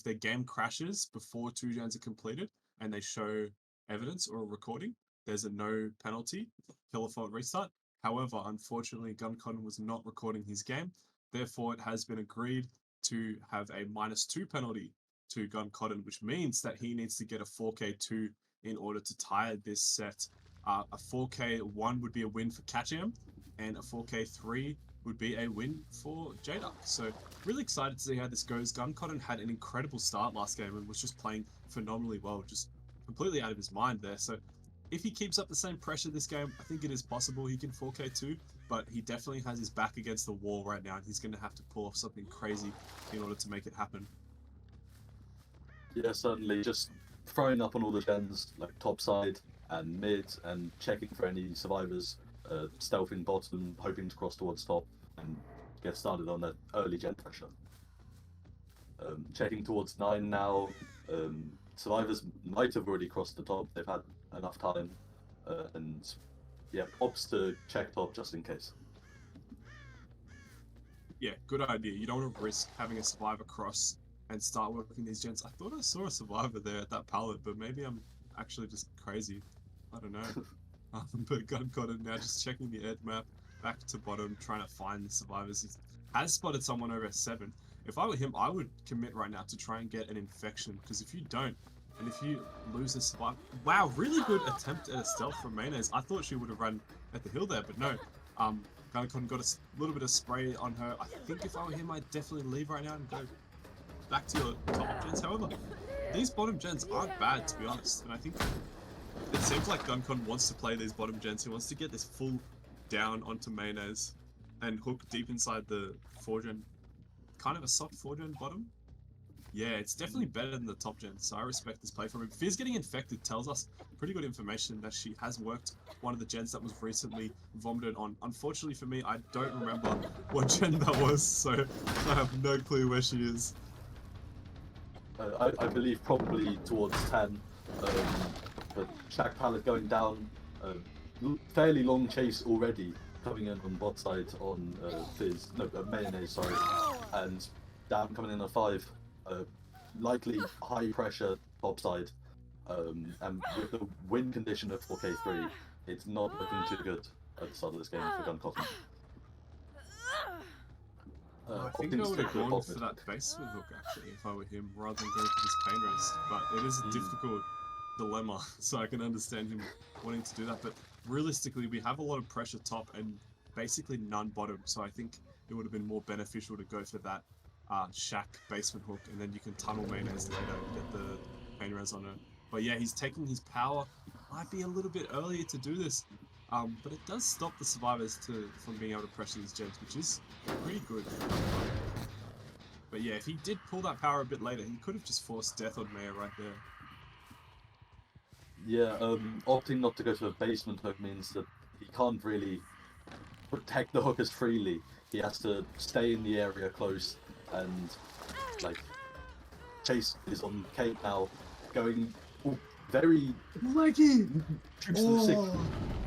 their game crashes before 2 gens are completed and they show evidence or a recording, there's a no penalty, killer fault restart. However, unfortunately, Gun Cotton was not recording his game. Therefore, it has been agreed to have a -2 penalty to Gun Cotton, which means that he needs to get a 4K2 in order to tie this set. A 4K1 would be a win for CatJAM, and a 4K3 would be a win for Jduck. So really excited to see how this goes. Gun Cotton had an incredible start last game and was just playing phenomenally well, just completely out of his mind there. So if he keeps up the same pressure this game, I think it is possible he can 4K2, but he definitely has his back against the wall right now, and he's going to have to pull off something crazy in order to make it happen. Yeah, certainly. Just throwing up on all the gens, like top side and mid, and checking for any survivors, stealthing bottom, hoping to cross towards top and get started on that early gen pressure. Checking towards 9 now. Survivors might have already crossed the top. They've had enough time. And yeah, pops to check top just in case. Yeah, good idea. You don't want to risk having a survivor cross and start working these gens. I thought I saw a survivor there at that pallet, but maybe I'm actually just crazy. I don't know. But Gun Cotton now just checking the ed map, back to bottom, trying to find the survivors. He has spotted someone over 7. If I were him, I would commit right now to try and get an infection, because if you don't, and if you lose a survivor... Wow, really good attempt at a stealth from Mayonnaise. I thought she would have run at the hill there, but no. Gun Cotton got a little bit of spray on her. I think if I were him, I'd definitely leave right now and go back to your top gens. However, these bottom gens aren't bad, to be honest, and I think It seems like Guncon wants to play these bottom gens. He wants to get this full down onto mayonnaise and hook deep inside the 4-gen. Kind of a soft 4-gen bottom. Yeah, it's definitely better than the top gen, so I respect this play from him. Fizz getting infected tells us pretty good information that she has worked one of the gens that was recently vomited on. Unfortunately for me, I don't remember what gen that was, so I have no clue where she is. I believe probably towards 10. But Shack Pallet going down. Fairly long chase already coming in on bot side on Fizz. No, Mayonnaise, sorry. And Dam coming in at 5. Likely high pressure top side. And with the win condition of 4K3, it's not looking too good at the start of this game for Gun Cotton. I think I would have gone for that basement hook actually if I were him, rather than going for this pain rest. But it is a difficult dilemma, so I can understand him wanting to do that. But realistically, we have a lot of pressure top and basically none bottom, so I think it would have been more beneficial to go for that shack basement hook, and then you can tunnel mayonnaise later and get the pain res on her. But yeah, he's taking his power. Might be a little bit earlier to do this, but it does stop the survivors from being able to pressure these gens, which is pretty good. But yeah, if he did pull that power a bit later, he could have just forced death on Maya right there. Yeah, opting not to go to a basement hook means that he can't really protect the hook as freely. He has to stay in the area close and, like, Chase is on Kate now, going very leggy. Oh,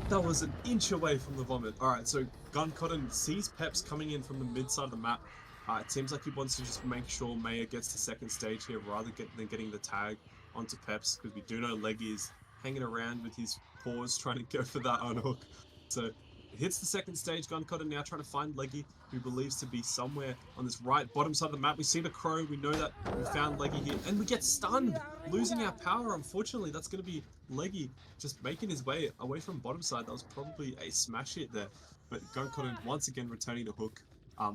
that was an inch away from the vomit. Alright, so Gun Cotton sees Peps coming in from the mid side of the map. It seems like he wants to just make sure Maya gets to second stage here rather than getting the tag onto Peps, because we do know Leggy is hanging around with his paws trying to go for that unhook. So hits the second stage. Gun Cotton now trying to find Leggy, who believes to be somewhere on this right bottom side of the map. We see the crow. We know that we found Leggy here, and we get stunned, losing our power. Unfortunately, that's going to be Leggy just making his way away from bottom side. That was probably a smash hit there, but Gun Cotton once again returning to hook.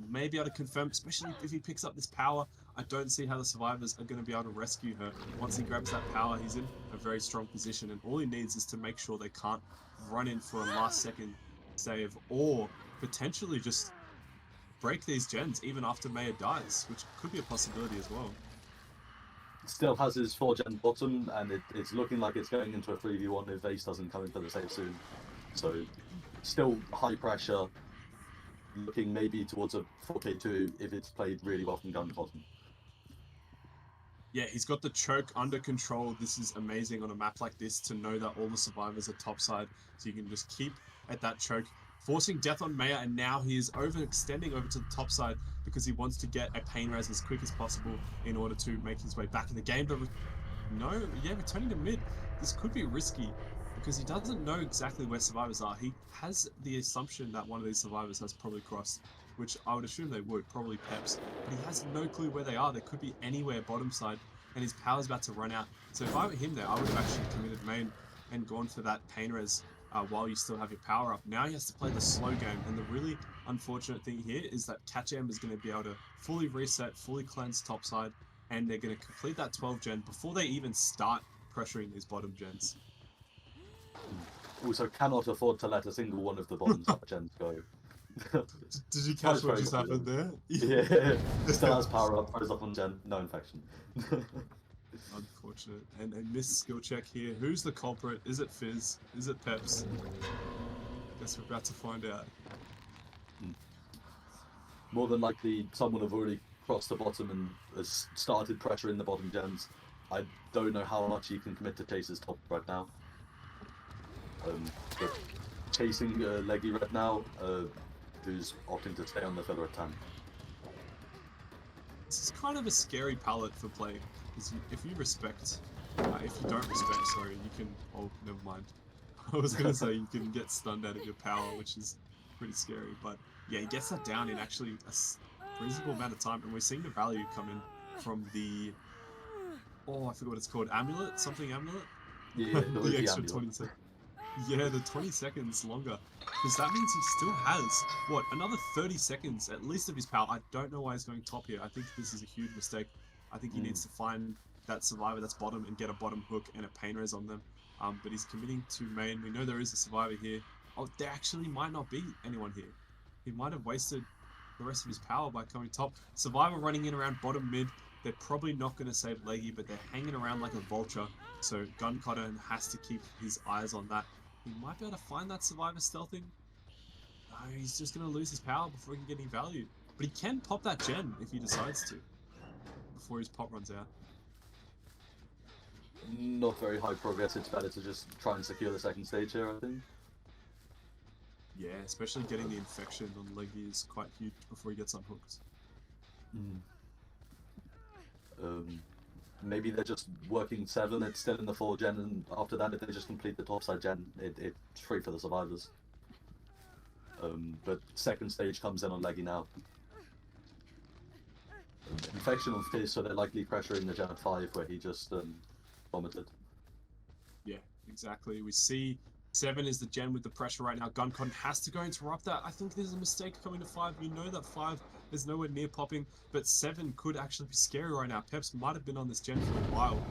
May be able to confirm, especially if he picks up this power. I don't see how the survivors are going to be able to rescue her. Once he grabs that power, he's in a very strong position, and all he needs is to make sure they can't run in for a last second save, or potentially just break these gens even after Maya dies, which could be a possibility as well. Still has his 4-gen bottom, and it's looking like it's going into a 3v1 if Ace doesn't come into the save soon. So still high pressure, looking maybe towards a 4K2 if it's played really well from Gun Cotton. Yeah, he's got the choke under control. This is amazing on a map like this to know that all the survivors are topside, so you can just keep at that choke, forcing death on Maya, and now he is overextending over to the top side because he wants to get a pain res as quick as possible in order to make his way back in the game. But returning to mid, this could be risky because he doesn't know exactly where survivors are. He has the assumption that one of these survivors has probably crossed, which I would assume they would, probably Peps, but he has no clue where they are. They could be anywhere bottom side, and his power's about to run out. So if I were him there, I would have actually committed main and gone for that pain res while you still have your power up. Now he has to play the slow game, and the really unfortunate thing here is that CatJAM is going to be able to fully reset, fully cleanse topside, and they're going to complete that 12 gen before they even start pressuring these bottom gens. Also cannot afford to let a single one of the bottom top gens go. Did you catch what just happened there? Yeah, still has power up, throws up on gen, no infection. Unfortunate. And a missed skill check here. Who's the culprit? Is it Fizz? Is it Peps? Guess we're about to find out. More than likely, someone have already crossed the bottom and has started pressuring the bottom gens. I don't know how much you can commit to Chase's top right now. But chasing Leggy right now, who's opting to stay on the filler at 10. This is kind of a scary palette for Plague, because if you don't respect, sorry, you can, oh, never mind. I was going to say you can get stunned out of your power, which is pretty scary, but yeah, he gets that down in actually a reasonable amount of time, and we're seeing the value come in from the, oh, I forgot what it's called, amulet? Something amulet? Yeah, the extra 20 seconds. Yeah, the 20 seconds longer. Because that means he still has, what, another 30 seconds at least of his power. I don't know why he's going top here. I think this is a huge mistake. I think he needs to find that survivor that's bottom and get a bottom hook and a pain res on them. but he's committing to main. We know there is a survivor here. Oh, there actually might not be anyone here. He might have wasted the rest of his power by coming top. Survivor running in around bottom mid. They're probably not going to save Leggy, but they're hanging around like a vulture. So Gun Cotton has to keep his eyes on that. He might be able to find that survivor stealthing. No, he's just going to lose his power before he can get any value. But he can pop that gen if he decides to, before his pop runs out. Not very high progress. It's better to just try and secure the second stage here, I think. Yeah, especially getting the infection on Leggy is quite huge before he gets unhooked. Maybe they're just working 7, it's still in the 4 gen, and after that if they just complete the topside gen, it's free for the survivors. But second stage comes in on Leggy now. Infection on Fizz, so they're likely pressuring the gen at 5 where he just vomited. Yeah, exactly. We see 7 is the gen with the pressure right now. Guncon has to go interrupt that. I think there's a mistake coming to 5. You know that 5 is nowhere near popping, but 7 could actually be scary right now. Peps might have been on this gen for a while,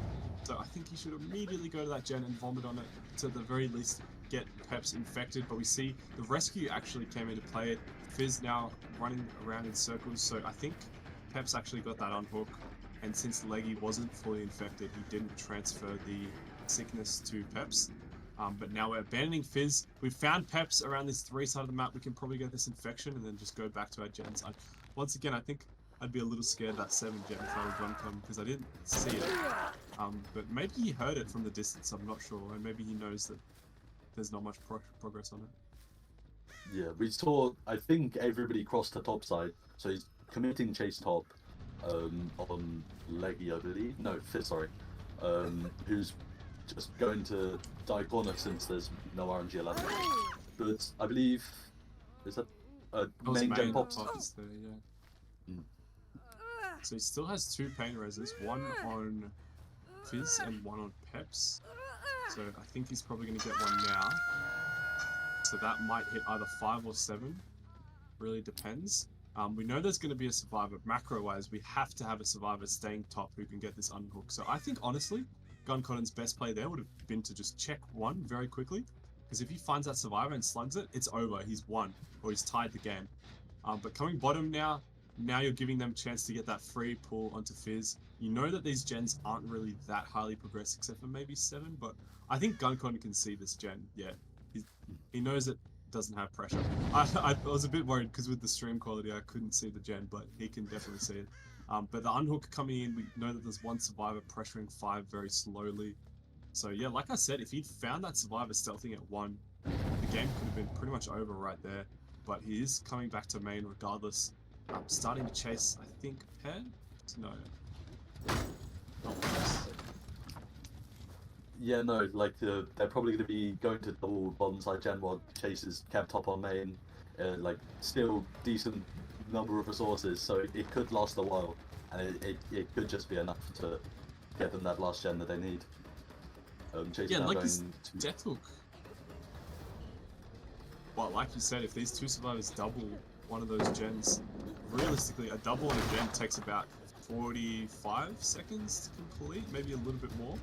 so I think he should immediately go to that gen and vomit on it to the very least get Peps infected. But we see the rescue actually came into play. Fizz now running around in circles, so I think Peps actually got that unhook, and since Leggy wasn't fully infected, he didn't transfer the sickness to Peps. But now we're abandoning Fizz. We've found Peps around this 3 side of the map. We can probably get this infection and then just go back to our gens. Once again, I think I'd be a little scared of that 7 gen if I was Guncon, because I didn't see it. But maybe he heard it from the distance, I'm not sure, and maybe he knows that there's not much progress on it. Yeah, we saw, I think everybody crossed the top side, so he's committing chase top on Leggy, I believe. No, Fizz, sorry. Who's just going to die corner since there's no RNG left. But I believe, is that main gen pops? There, yeah. So he still has 2 pain reses, one on Fizz and one on Peps. So I think he's probably going to get one now. So that might hit either 5 or 7. Really depends. We know there's going to be a survivor. Macro-wise, we have to have a survivor staying top who can get this unhook. So I think, honestly, Guncotton's best play there would have been to just check 1 very quickly. Because if he finds that survivor and slugs it, it's over. He's won. Or he's tied the game. But coming bottom now you're giving them a chance to get that free pull onto Fizz. You know that these gens aren't really that highly progressed, except for maybe 7. But I think Guncotton can see this gen. Yeah, he knows it doesn't have pressure. I was a bit worried because with the stream quality I couldn't see the gen, but he can definitely see it. But the unhook coming in, we know that there's one survivor pressuring 5 very slowly. So yeah, like I said, if he'd found that survivor stealthing at 1, the game could have been pretty much over right there. But he is coming back to main regardless. Starting to chase, I think, Ped? No. Not close. Yeah, no, like they're probably going to be going to double bottom side gen while chases kept top on main. Like still decent number of resources, so it could last a while, and it could just be enough to get them that last gen that they need. Yeah, like this death hook. Well, like you said, if these 2 survivors double one of those gens, realistically, a double on a gen takes about 45 seconds to complete, maybe a little bit more.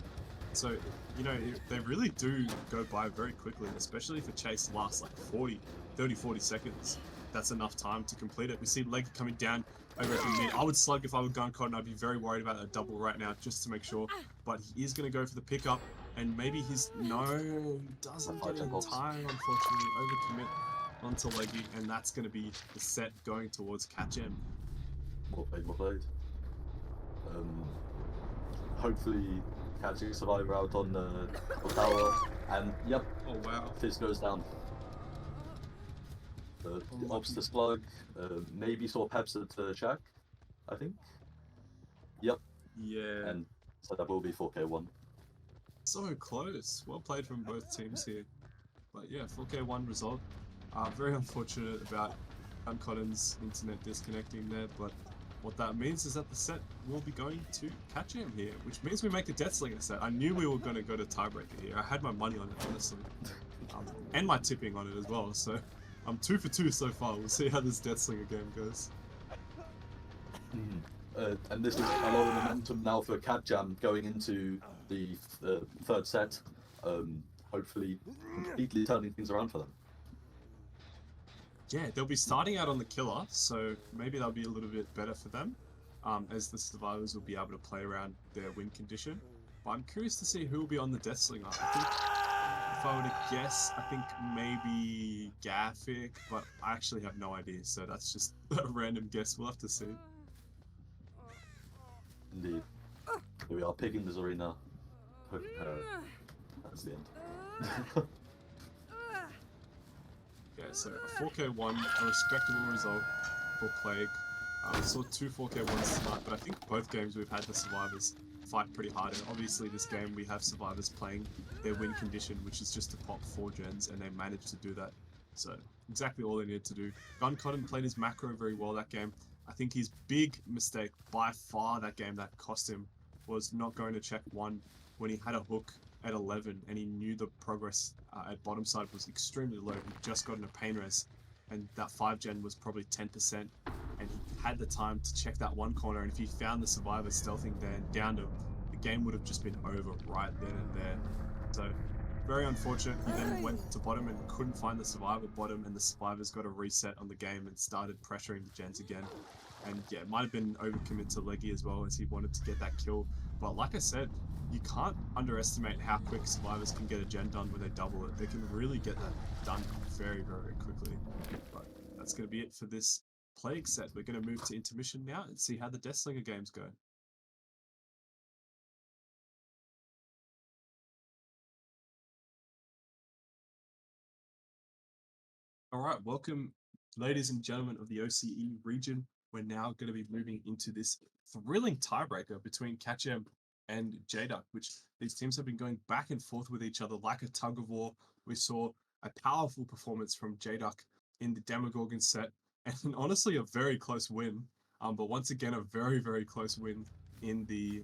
So, you know, they really do go by very quickly, especially if a chase lasts like 30-40 seconds. That's enough time to complete it. We see Leg coming down over at the mid. I would slug if I were Guncotton. I'd be very worried about a double right now, just to make sure. But he is going to go for the pickup, and maybe he's... No, he doesn't get in time, unfortunately. Overcommit onto Leggy, and that's going to be the set going towards CatJAM. Well played, well played. Hopefully catching a survivor out on the tower, and yep, Oh wow. Fizz goes down. Ops to slug, maybe saw Peps at Shack, I think. Yep. Yeah. And so that will be 4K1. So close. Well played from both teams here. But yeah, 4K1 result. Very unfortunate about Guncotton's internet disconnecting there, but what that means is that the set will be going to CatJAM here, which means we make a Deathslinger set. I knew we were going to go to tiebreaker here. I had my money on it, honestly. And my tipping on it as well, so I'm 2 for 2 so far. We'll see how this Deathslinger game goes. And this is a lot of momentum now for CatJAM going into the third set. hopefully completely turning things around for them. Yeah, they'll be starting out on the killer, so maybe that'll be a little bit better for them, as the survivors will be able to play around their win condition. But I'm curious to see who will be on the Deathslinger. I think, if I were to guess, I think maybe Gaffic, but I actually have no idea, so that's just a random guess. We'll have to see. Indeed. Here we are picking this arena. That's the end. Yeah, so a 4K1, a respectable result for Plague. I saw 2 4K1s tonight, but I think both games we've had the survivors fight pretty hard. And obviously this game we have survivors playing their win condition, which is just to pop 4 gens, and they managed to do that. So exactly all they needed to do. Gun Cotton played his macro very well that game. I think his big mistake by far that game that cost him was not going to check 1 when he had a hook at 11 and he knew the progress at bottom side was extremely low. He just gotten a pain res and that 5 gen was probably 10%, and he had the time to check that 1 corner, and if he found the survivor stealthing there and downed him, the game would have just been over right then and there. So very unfortunate. He then went to bottom and couldn't find the survivor bottom, and the survivors got a reset on the game and started pressuring the gens again. And yeah, it might have been overcommit to Leggy as well, as he wanted to get that kill. But like I said, you can't underestimate how quick survivors can get a gen done when they double it. They can really get that done very, very quickly. But that's going to be it for this Plague set. We're going to move to intermission now and see how the Deathslinger games go. All right, welcome, ladies and gentlemen of the OCE region. We're now going to be moving into this thrilling tiebreaker between CatJAM and Jduck, which these teams have been going back and forth with each other like a tug of war. We saw a powerful performance from Jduck in the Demogorgon set, and honestly a very close win. But once again, a very, very close win in the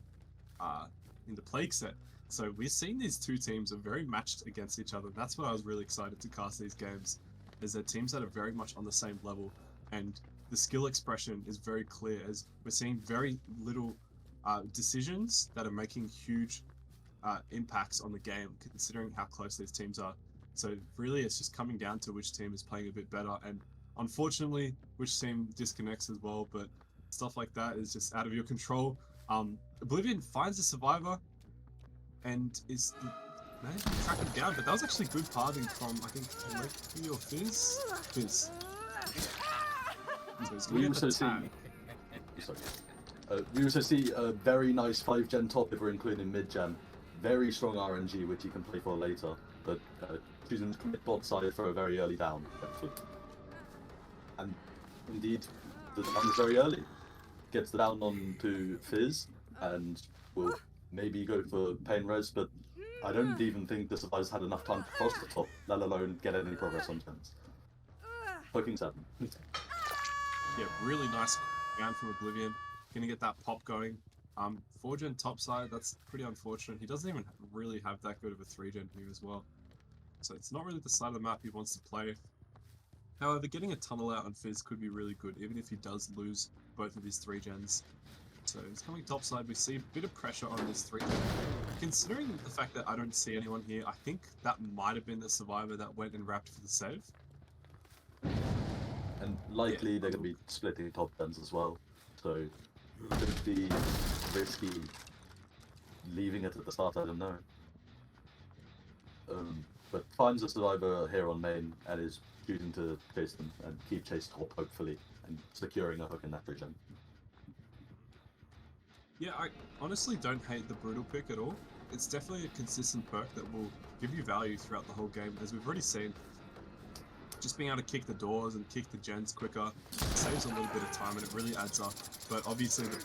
Plague set. So we're seeing these two teams are very matched against each other. That's why I was really excited to cast these games, is that teams that are very much on the same level, and the skill expression is very clear, as we're seeing very little decisions that are making huge impacts on the game, considering how close these teams are. So really it's just coming down to which team is playing a bit better, and unfortunately which team disconnects as well, but stuff like that is just out of your control. Oblivion finds a survivor and is managed to track him down, but that was actually good pathing from, I think, Lekki or Fizz? Fizz. So he's gonna get the tag. We also see a very nice 5 gen top if we're including mid gen. Very strong RNG, which you can play for later, but choosing to commit bot side for a very early down. And indeed, the down is very early. Gets the down on to Fizz, and will maybe go for pain res, but I don't even think the survivors had enough time to cross the top, let alone get any progress on gens. Poking 7. Yeah, really nice round from Oblivion. Gonna get that pop going. 4 gen top side, that's pretty unfortunate. He doesn't even really have that good of a 3 gen here as well. So it's not really the side of the map he wants to play. However, getting a tunnel out on Fizz could be really good, even if he does lose both of his 3 gens. So he's coming topside. We see a bit of pressure on this 3 gen. Considering the fact that I don't see anyone here, I think that might have been the survivor that went and wrapped for the save. And likely they're going to be splitting top gens as well, so it could be risky leaving it at the start, I don't know. But finds a survivor here on main and is choosing to chase them and keep chase top, hopefully, and securing a hook in that region. Yeah, I honestly don't hate the brutal pick at all. It's definitely a consistent perk that will give you value throughout the whole game, as we've already seen. Just being able to kick the doors and kick the gens quicker saves a little bit of time, and it really adds up. But obviously the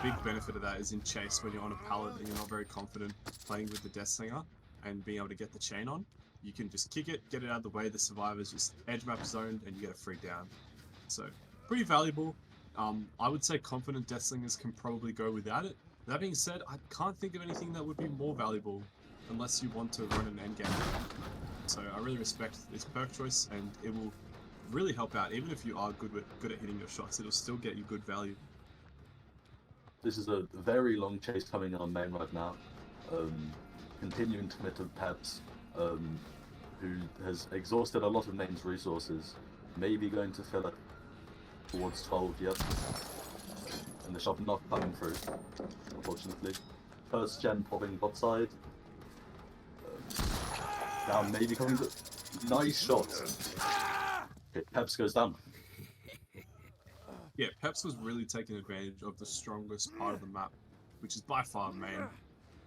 big benefit of that is in chase, when you're on a pallet and you're not very confident playing with the Deathslinger and being able to get the chain on. You can just kick it, get it out of the way, the survivors just edge map zoned, and you get a free down. So pretty valuable. I would say confident Deathslingers can probably go without it. That being said, I can't think of anything that would be more valuable unless you want to run an endgame. So I really respect this perk choice, and it will really help out. Even if you are good at hitting your shots, it'll still get you good value. This is a very long chase coming on main right now. continuing to commit to Peps, who has exhausted a lot of name's resources, maybe going to fill it towards 12 yet. And the shot not coming through, unfortunately. First gen popping bot side. Now maybe coming to... Nice shot! Okay, Peps goes down. Yeah, Peps was really taking advantage of the strongest part of the map, which is by far main.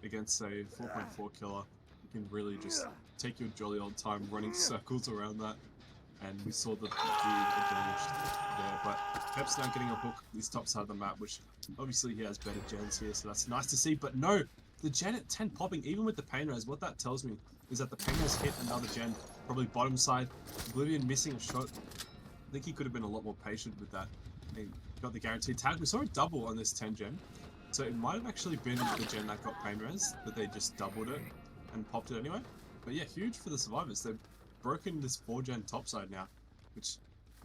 Against a 4.4 killer, you can really just take your jolly old time running circles around that. And we saw the advantage there, but Peps now getting a hook this top side of the map, which obviously he has better gens here, so that's nice to see. But no, the gen at 10 popping, even with the pain res, what that tells me is that the pain res hit another gen, probably bottom side. Oblivion missing a shot. I think he could have been a lot more patient with that. He got the guaranteed tag. We saw a double on this 10 gen, so it might have actually been the gen that got pain res, but they just doubled it and popped it anyway. But yeah, huge for the survivors. They've broken this 4 gen topside now, which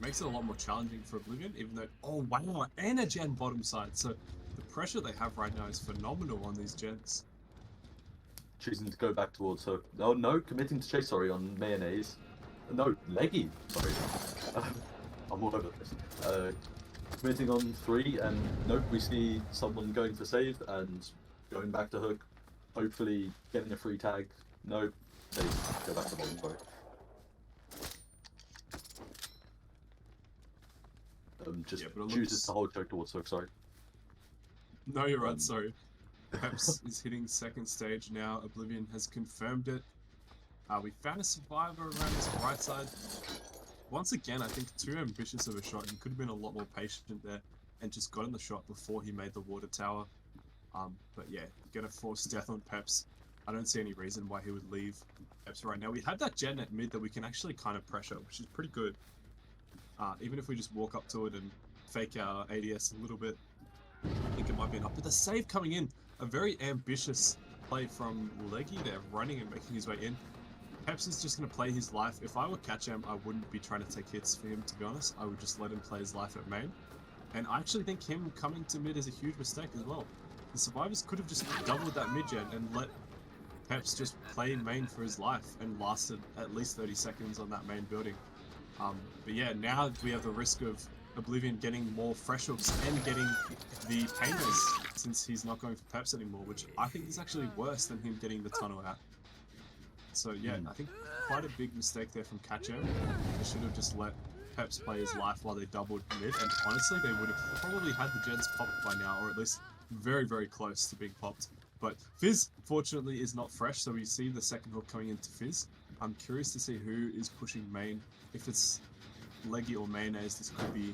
makes it a lot more challenging for Oblivion, even though, oh wow, and a gen bottom side. So the pressure they have right now is phenomenal on these gens. Choosing to go back towards her. Oh no, committing to chase, sorry, on Mayonnaise. No, Leggy, sorry. I'm all over this. Committing on 3, and nope, we see someone going for save and going back to hook, hopefully getting a free tag. Nope, they go back to bottom, sorry. Just chooses to hold choke towards hook, sorry. No, you're right, sorry. Peps is hitting second stage now. Oblivion has confirmed it. We found a survivor around his right side. Once again, I think too ambitious of a shot. He could have been a lot more patient there and just gotten the shot before he made the water tower. But yeah, gonna force death on Peps. I don't see any reason why he would leave Peps right now. We had that gen at mid that we can actually kind of pressure, which is pretty good. Even if we just walk up to it and fake our ADS a little bit, I think it might be enough. But the save coming in, a very ambitious play from Leggy there, running and making his way in. Peps is just going to play his life. If I were CatJAM, I wouldn't be trying to take hits for him, to be honest. I would just let him play his life at main. And I actually think him coming to mid is a huge mistake as well. The survivors could have just doubled that mid gen and let Peps just play main for his life and lasted at least 30 seconds on that main building. But yeah, now we have the risk of Oblivion getting more fresh hooks and getting the painers, since he's not going for Peps anymore, which I think is actually worse than him getting the tunnel out. So yeah, I think quite a big mistake there from CatJAM. They should have just let Peps play his life while they doubled mid, and honestly they would have probably had the gens popped by now, or at least very, very close to being popped. But Fizz, fortunately, is not fresh, so we see the second hook coming into Fizz. I'm curious to see who is pushing main. If it's Leggy or Mayonnaise, this could be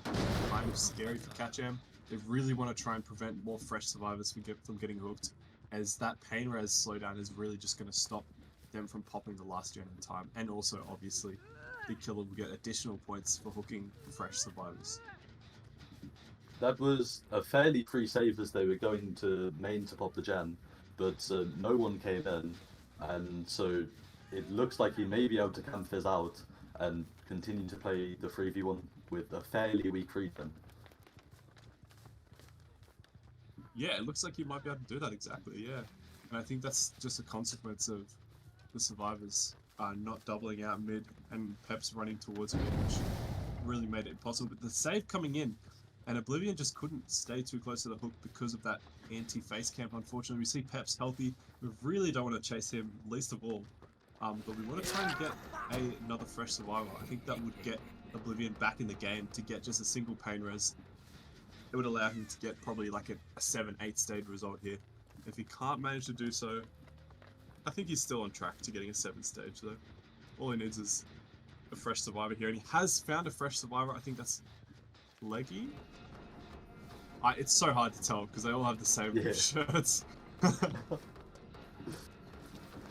kind of scary for CatJAM. They really want to try and prevent more fresh survivors from getting hooked, as that pain res slowdown is really just going to stop them from popping the last gen in time. And also, obviously, the killer will get additional points for hooking fresh survivors. That was a fairly free save as they were going to main to pop the gen, but no one came in, and so it looks like he may be able to camp Fizz out and continue to play the 3v1 with a fairly weak region. Yeah, it looks like he might be able to do that exactly, yeah. And I think that's just a consequence of the survivors not doubling out mid and Peps running towards mid, which really made it impossible. But the save coming in, and Oblivion just couldn't stay too close to the hook because of that anti-face camp, unfortunately. We see Peps healthy. We really don't want to chase him, least of all. But we want to try and get another fresh survivor. I think that would get Oblivion back in the game to get just a single pain res. It would allow him to get probably like a 7-8 stage result here. If he can't manage to do so, I think he's still on track to getting a 7 stage though. All he needs is a fresh survivor here, and he has found a fresh survivor. I think that's Leggy. It's so hard to tell because they all have the same shirts.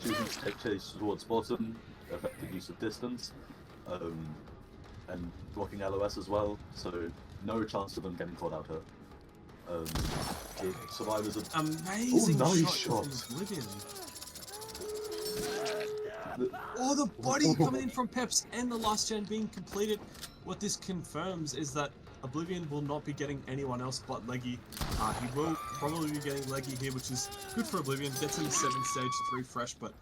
Choosing to take chase towards bottom, effective use of distance, and blocking LOS as well, so no chance of them getting caught out here. Survivors are... Amazing nice shot from Oblivion. Oh, the body coming in from Peps and the last gen being completed. What this confirms is that Oblivion will not be getting anyone else but Leggy. He will probably be getting Leggy here, which is good for Oblivion. Gets him 7 stage 3 fresh, but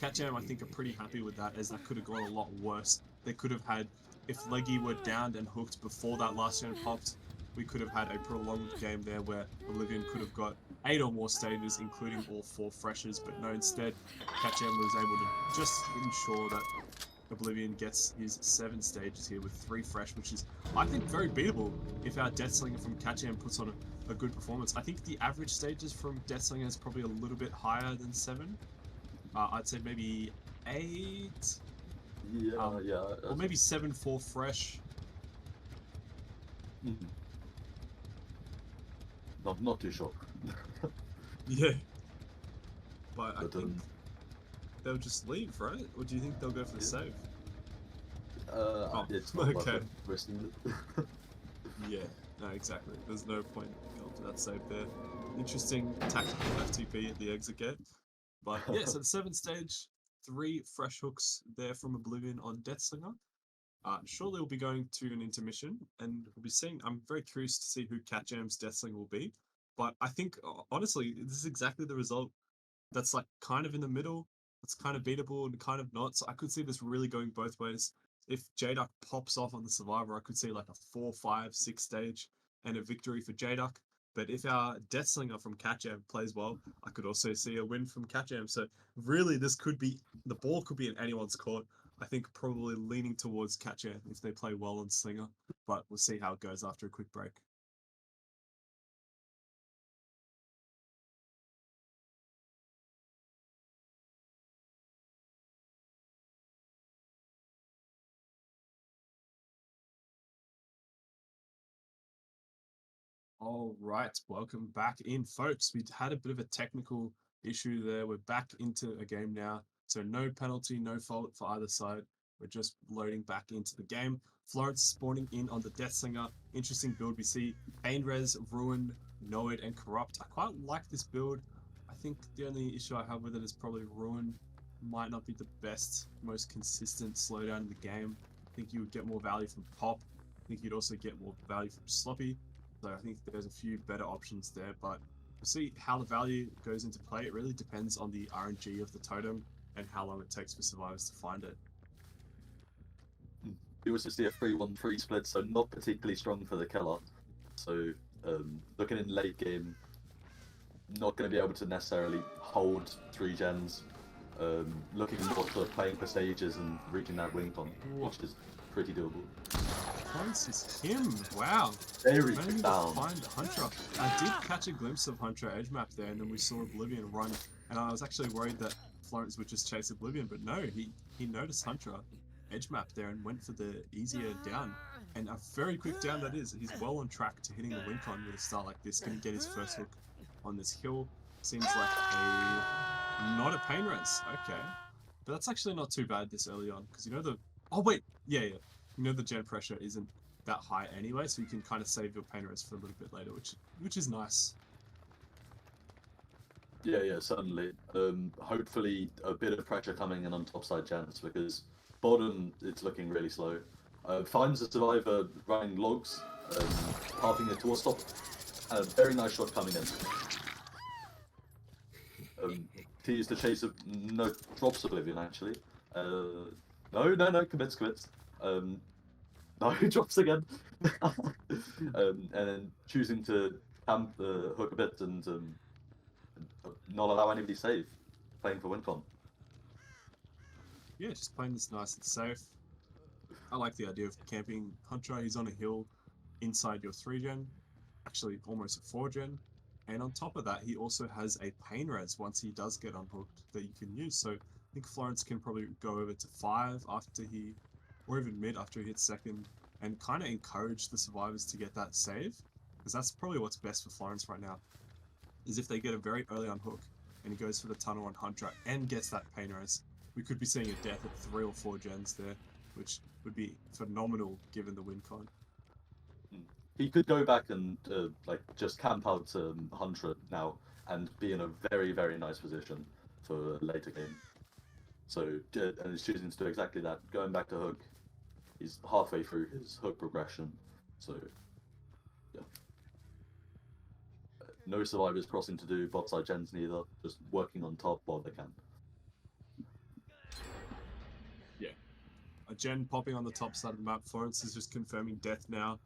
CatJAM I think are pretty happy with that, as that could have gone a lot worse. They could have had, if Leggy were downed and hooked before that last gen popped, we could have had a prolonged game there where Oblivion could have got 8 or more stages, including all 4 freshes, but no, instead CatJAM was able to just ensure that Oblivion gets his 7 stages here with 3 fresh, which is, I think, very beatable if our Deathslinger from CatJAM puts on a good performance. I think the average stages from Deathslinger is probably a little bit higher than 7. I'd say maybe 8. Yeah, yeah. Or maybe 7 for fresh. Not too sure. Yeah. But I think they'll just leave, right? Or do you think they'll go for the save? It's not okay. worth risking it. Yeah, no, exactly. There's no point going for that save there. Interesting tactical FTP at the exit gate. But yeah, so the 7th stage, 3 fresh hooks there from Oblivion on Deathslinger. Shortly we'll be going to an intermission, and we'll be seeing. I'm very curious to see who CatJAM's Deathslinger will be. But I think, honestly, this is exactly the result that's like kind of in the middle. It's kind of beatable and kind of not. So I could see this really going both ways. If Jduck pops off on the Survivor, I could see like a 4, 5, 6 stage and a victory for Jduck. But if our Deathslinger from CatJAM plays well, I could also see a win from CatJAM. So really, this could be, the ball could be in anyone's court. I think probably leaning towards CatJAM if they play well on Slinger. But we'll see how it goes after a quick break. All right, welcome back in, folks. We had a bit of a technical issue there. We're back into a game now. So no penalty, no fault for either side. We're just loading back into the game. Florence spawning in on the Deathslinger. Interesting build. We see Pain Res, Ruin, Noid, and Corrupt. I quite like this build. I think the only issue I have with it is probably Ruin might not be the best, most consistent slowdown in the game. I think you would get more value from Pop. I think you'd also get more value from Sloppy. So I think there's a few better options there, but we'll see how the value goes into play. It really depends on the RNG of the totem and how long it takes for survivors to find it. We also see a 3-1-3 split, so not particularly strong for the killer. So looking in late game, not going to be able to necessarily hold 3 gens. Looking more for playing for stages and reaching that win con, which is pretty doable. Close is him. Wow. Very Managing to down. find Hunter. I did catch a glimpse of Hunter edge map there, and then we saw Oblivion run, and I was actually worried that Florence would just chase Oblivion, but no, he noticed Hunter edge map there and went for the easier down. And a very quick down that is. He's well on track to hitting the win con with a start like this. Going to get his first hook on this hill. Seems like not a pain res. Okay. But that's actually not too bad this early on, because you know the... Oh, wait. Yeah. You know the gen pressure isn't that high anyway, so you can kind of save your pain res for a little bit later, which is nice. Yeah, certainly. Hopefully a bit of pressure coming in on topside gens, because bottom it's looking really slow. Finds a survivor running logs, halving it towards top. A very nice shot coming in. Tease the chase of no drops Oblivion actually. No, commits. No, he drops again. And then choosing to camp the hook a bit and not allow anybody save, playing for Wincon. Yeah, just playing this nice and safe. I like the idea of camping Hunter. He's on a hill inside your 3-gen, actually almost a 4-gen. And on top of that, he also has a pain res once he does get unhooked that you can use. So I think Florence can probably go over to 5 after he, or even mid after he hits 2nd, and kind of encourage the survivors to get that save. Because that's probably what's best for Florence right now, is if they get a very early unhook and he goes for the tunnel on Hunter and gets that pain res, we could be seeing a death at 3 or 4 gens there, which would be phenomenal given the win con. He could go back and like just camp out Hunter now and be in a very, very nice position for a later game. So and he's choosing to do exactly that, going back to hook. He's halfway through his hook progression, so Yeah. No survivors crossing to do bot side gens neither, just working on top while they can. Yeah. A gen popping on the top side of the map. Florence is just confirming death now.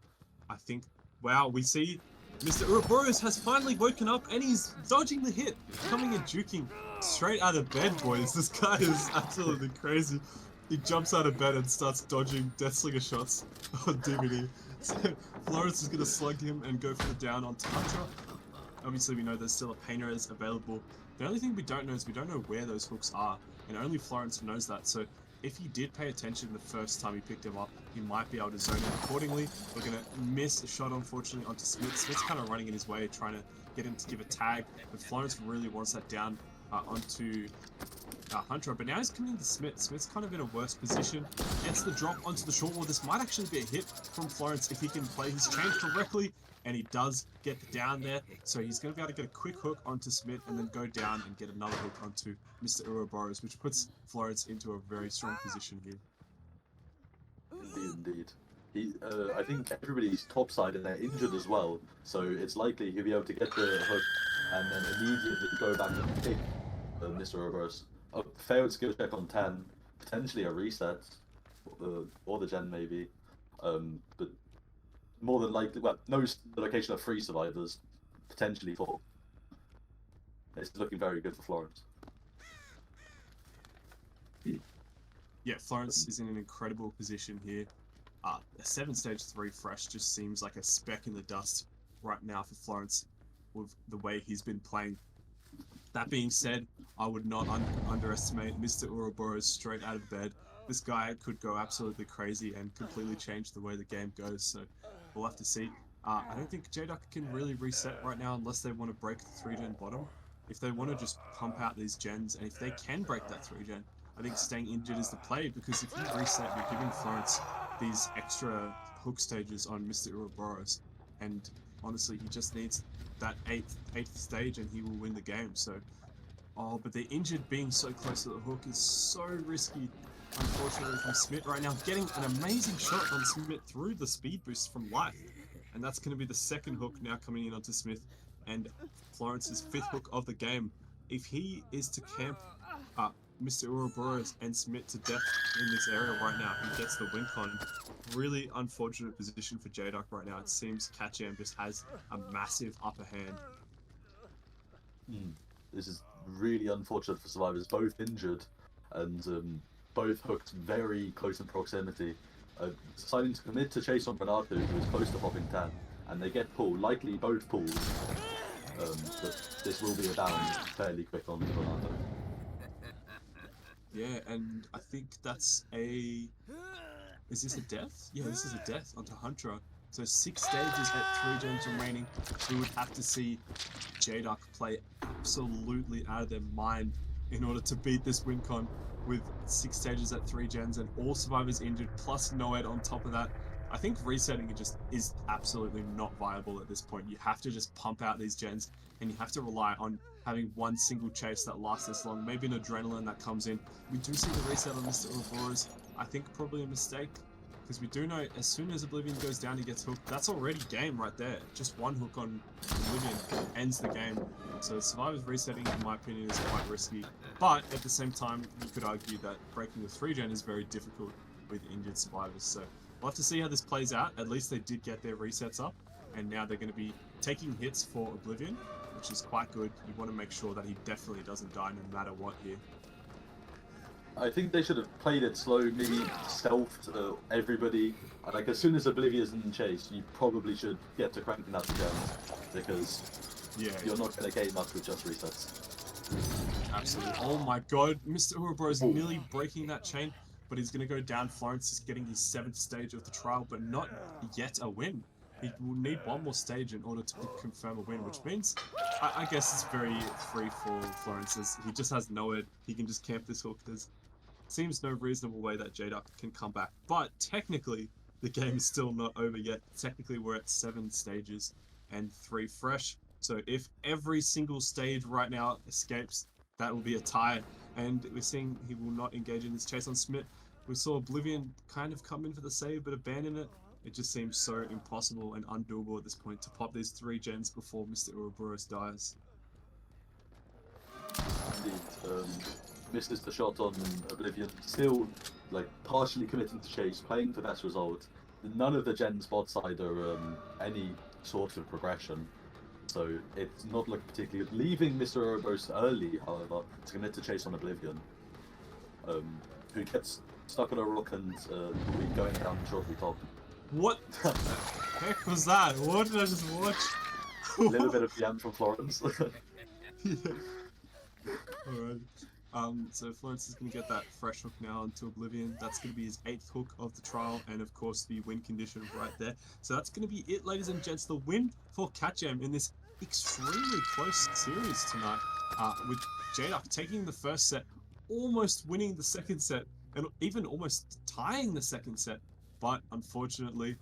I think, wow, we see Mr. Ouroboros has finally woken up and he's dodging the hit, coming and juking straight out of bed, boys. This guy is absolutely crazy. He jumps out of bed and starts dodging Deathslinger shots on DVD. So Florence is going to slug him and go for the down on Tantra. Obviously, we know there's still a Painter's available. The only thing we don't know is we don't know where those hooks are, and only Florence knows that. So if he did pay attention the first time he picked him up, he might be able to zone in accordingly. We're going to miss a shot, unfortunately, onto Smith. Smith's kind of running in his way, trying to get him to give a tag, but Florence really wants that down onto Hunter. But now he's coming to Smith. Smith's kind of in a worse position. Gets the drop onto the short wall. This might actually be a hit from Florence if he can play his chain correctly. And he does get the down there, so he's going to be able to get a quick hook onto Smith and then go down and get another hook onto Mr. Ouroboros, which puts Florence into a very strong position here. Indeed. He, I think everybody's topside and they're injured as well, so it's likely he'll be able to get the hook and then immediately go back and pick Mr. Ouroboros. A failed skill check on 10, potentially a reset, or the gen maybe, but more than likely, well, knows the location of 3 survivors, potentially 4. It's looking very good for Florence. Yeah, Florence is in an incredible position here. A 7-stage 3 fresh just seems like a speck in the dust right now for Florence with the way he's been playing. That being said, I would not underestimate Mr. Ouroboros straight out of bed. This guy could go absolutely crazy and completely change the way the game goes, so we'll have to see. I don't think Jduck can really reset right now unless they want to break the 3-gen bottom. If they want to just pump out these gens, and if they can break that 3-gen, I think staying injured is the play, because if you reset, you're giving Florence these extra hook stages on Mr. Ouroboros, and honestly, he just needs that 8th stage and he will win the game. So, but the injured being so close to the hook is so risky. Unfortunately from Smith right now, getting an amazing shot on Smith through the speed boost from life. And that's going to be the second hook now coming in onto Smith, and Florence's 5th hook of the game. If he is to camp Mr. Ouroboros and Smith to death in this area right now, he gets the win con. Really unfortunate position for Jduck right now. It seems CatJAM just has a massive upper hand. This is really unfortunate for survivors, both injured and both hooked very close in proximity. Deciding to commit to chase on Renato, who is close to popping 10, and they get pulled, likely both pulls. But this will be a down fairly quick on Renato. Yeah, and I think that's a... Is this a death? Yeah, this is a death onto Hunter. So 6 stages at 3 gens remaining. We would have to see Jduck play absolutely out of their mind in order to beat this win con with 6 stages at 3 gens and all survivors injured plus Noed on top of that. I think resetting it just is absolutely not viable at this point. You have to just pump out these gens and you have to rely on having one single chase that lasts this long, maybe an adrenaline that comes in. We do see the reset on Mr. Ouroboros. I think probably a mistake, because we do know as soon as Oblivion goes down, he gets hooked. That's already game right there. Just one hook on Oblivion ends the game. So survivors resetting, in my opinion, is quite risky. But at the same time, you could argue that breaking the 3-gen is very difficult with injured survivors. So we'll have to see how this plays out. At least they did get their resets up, and now they're going to be taking hits for Oblivion, which is quite good. You want to make sure that he definitely doesn't die no matter what here. I think they should have played it slow, maybe stealthed everybody. Like, as soon as Oblivion's in chase, you probably should get to cranking out the gens, because you're not going to gain much with just resets. Absolutely. Oh my god, Mr. Ouroboros nearly breaking that chain, but he's going to go down. Florence is getting his 7th stage of the trial, but not yet a win. He will need one more stage in order to confirm a win, which means, I guess it's very free for Florence. As he just has Noed, he can just camp this hook. There's seems no reasonable way that Jduck can come back, but technically the game is still not over yet. Technically we're at 7 stages and 3 fresh, so if every single stage right now escapes, that will be a tie, and we're seeing he will not engage in this chase on Smith. We saw Oblivion kind of come in for the save but abandon it. It just seems so impossible and undoable at this point to pop these 3 gens before Mr. Ouroboros dies. Indeed, misses the shot on Oblivion, still like partially committing to chase, playing for best result. None of the gens bot side are any sort of progression, so it's not looking particularly good. Leaving Mr. Ouroboros early, however, to commit to chase on Oblivion, who gets stuck on a rock and will be going down shortly top. What the heck was that? What did I just watch? A little bit of yam from Florence. Yeah. Alright. So Florence is going to get that fresh hook now into Oblivion. That's going to be his 8th hook of the trial, and of course the win condition right there. So that's going to be it, ladies and gents. The win for CatJAM in this extremely close series tonight, with Jduck taking the first set, almost winning the second set, and even almost tying the second set. But unfortunately,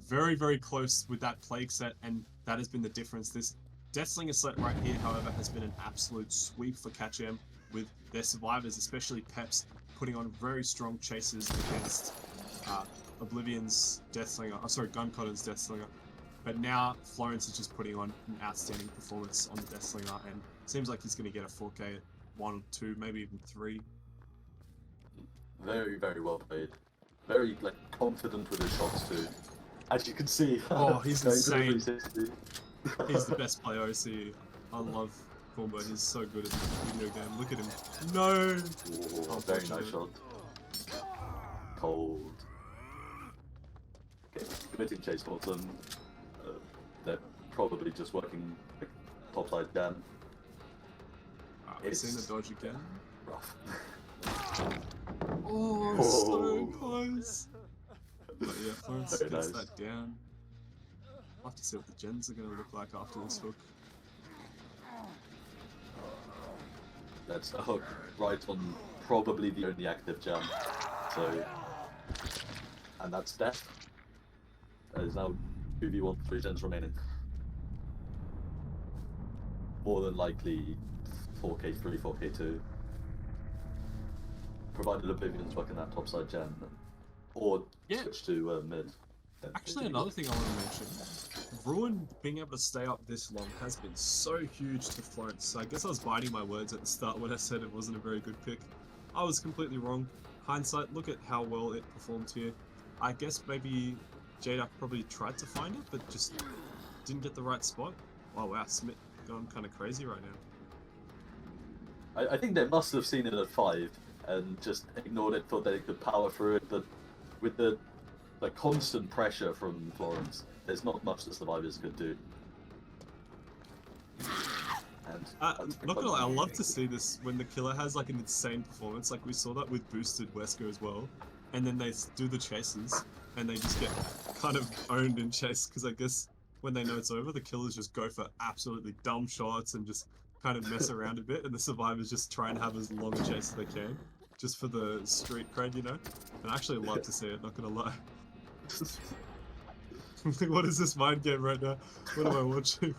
very, very close with that Plague set, and that has been the difference. This Deathslinger set right here, however, has been an absolute sweep for CatJAM, with their survivors, especially Peps, putting on very strong chases against Oblivion's Deathslinger, Guncotter's Deathslinger. But now Florence is just putting on an outstanding performance on the Deathslinger, and seems like he's going to get a 4K at 1 or 2, maybe even 3. Very, very well played. Very like confident with his shots too. As you can see. Oh, he's insane. 360. He's the best player I see. I love Cornbo. He's so good at the video game. Look at him. No! Ooh, very nice shot. Cold. Okay, committing chase bottom. They're probably just working like, topside down. I've seen the dodge again. Rough. Oh, so close. But yeah, Florence Very gets nice. that down. I'll have to see what the gens are going to look like after this hook. That's a hook right on probably the only active jam. So, and that's death. There's now 2v1, 3 gens remaining. More than likely 4k3, 4k2. Provided Oblivion's working that topside gen. Or Yeah. switch to mid. Then Actually, 50. another thing I want to mention. Ruin being able to stay up this long has been so huge to Florence. So I guess I was biting my words at the start when I said it wasn't a very good pick. I was completely wrong. Hindsight, look at how well it performed here. I guess maybe Jduck probably tried to find it, but just didn't get the right spot. Oh wow, Smith going kind of crazy right now. I think they must have seen it at 5 and just ignored it, thought they could power through it, but with the constant pressure from Florence, there's not much the survivors could do. And Not gonna lie, I love to see this when the killer has like an insane performance. Like we saw that with boosted Wesker as well, and then they do the chases and they just get kind of owned in chase because I guess when they know it's over, the killers just go for absolutely dumb shots and just kind of mess around a bit, and the survivors just try and have as long a chase as they can, just for the street cred, you know. And I actually love to see it. Not gonna lie. What is this mind game right now? What am I watching?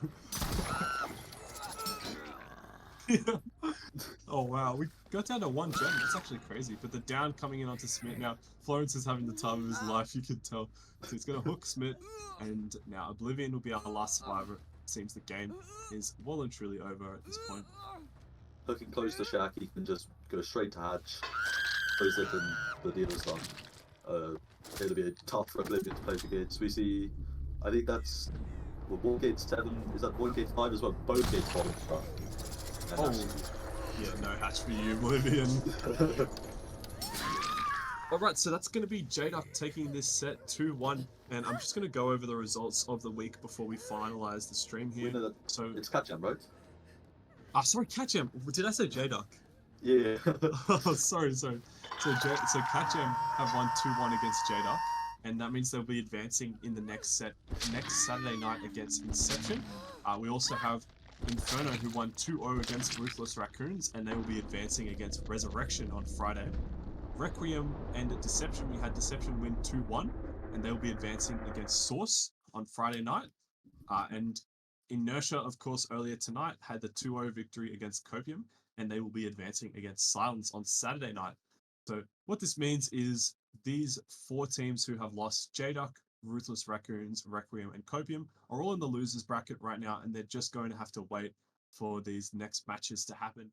Yeah. Oh wow, we got down to 1 gem. That's actually crazy. But the down coming in onto Smith now. Florence is having the time of his life, you can tell. So he's gonna hook Smith, and now Oblivion will be our last survivor. Seems the game is well and truly over at this point. looking close to Shaq, he can just go straight to Hatch, close it, and the deal is done. It'll be tough for Oblivion to play the gates. We see, I think that's, well, War Gate 7, is that War Gate 5 as well? Both gates falling front. Oh, yeah, no hatch for you, Oblivion. Alright, so that's going to be Jduck taking this set 2-1, and I'm just going to go over the results of the week before we finalize the stream here. So it's CatJAM, right? Sorry, CatJAM. Did I say Jduck? Yeah. Oh, sorry. So CatJAM have won 2-1 against Jduck, and that means they'll be advancing in the next set, next Saturday night against Inception. We also have Inferno, who won 2-0 against Ruthless Raccoons, and they will be advancing against Resurrection on Friday. Requiem and Deception, we had Deception win 2-1, and they'll be advancing against Source on Friday night. And Inertia, of course, earlier tonight had the 2-0 victory against Copium, and they will be advancing against Silence on Saturday night. So what this means is these 4 teams who have lost, Jduck, Ruthless Raccoons, Requiem, and Copium are all in the losers bracket right now, and they're just going to have to wait for these next matches to happen.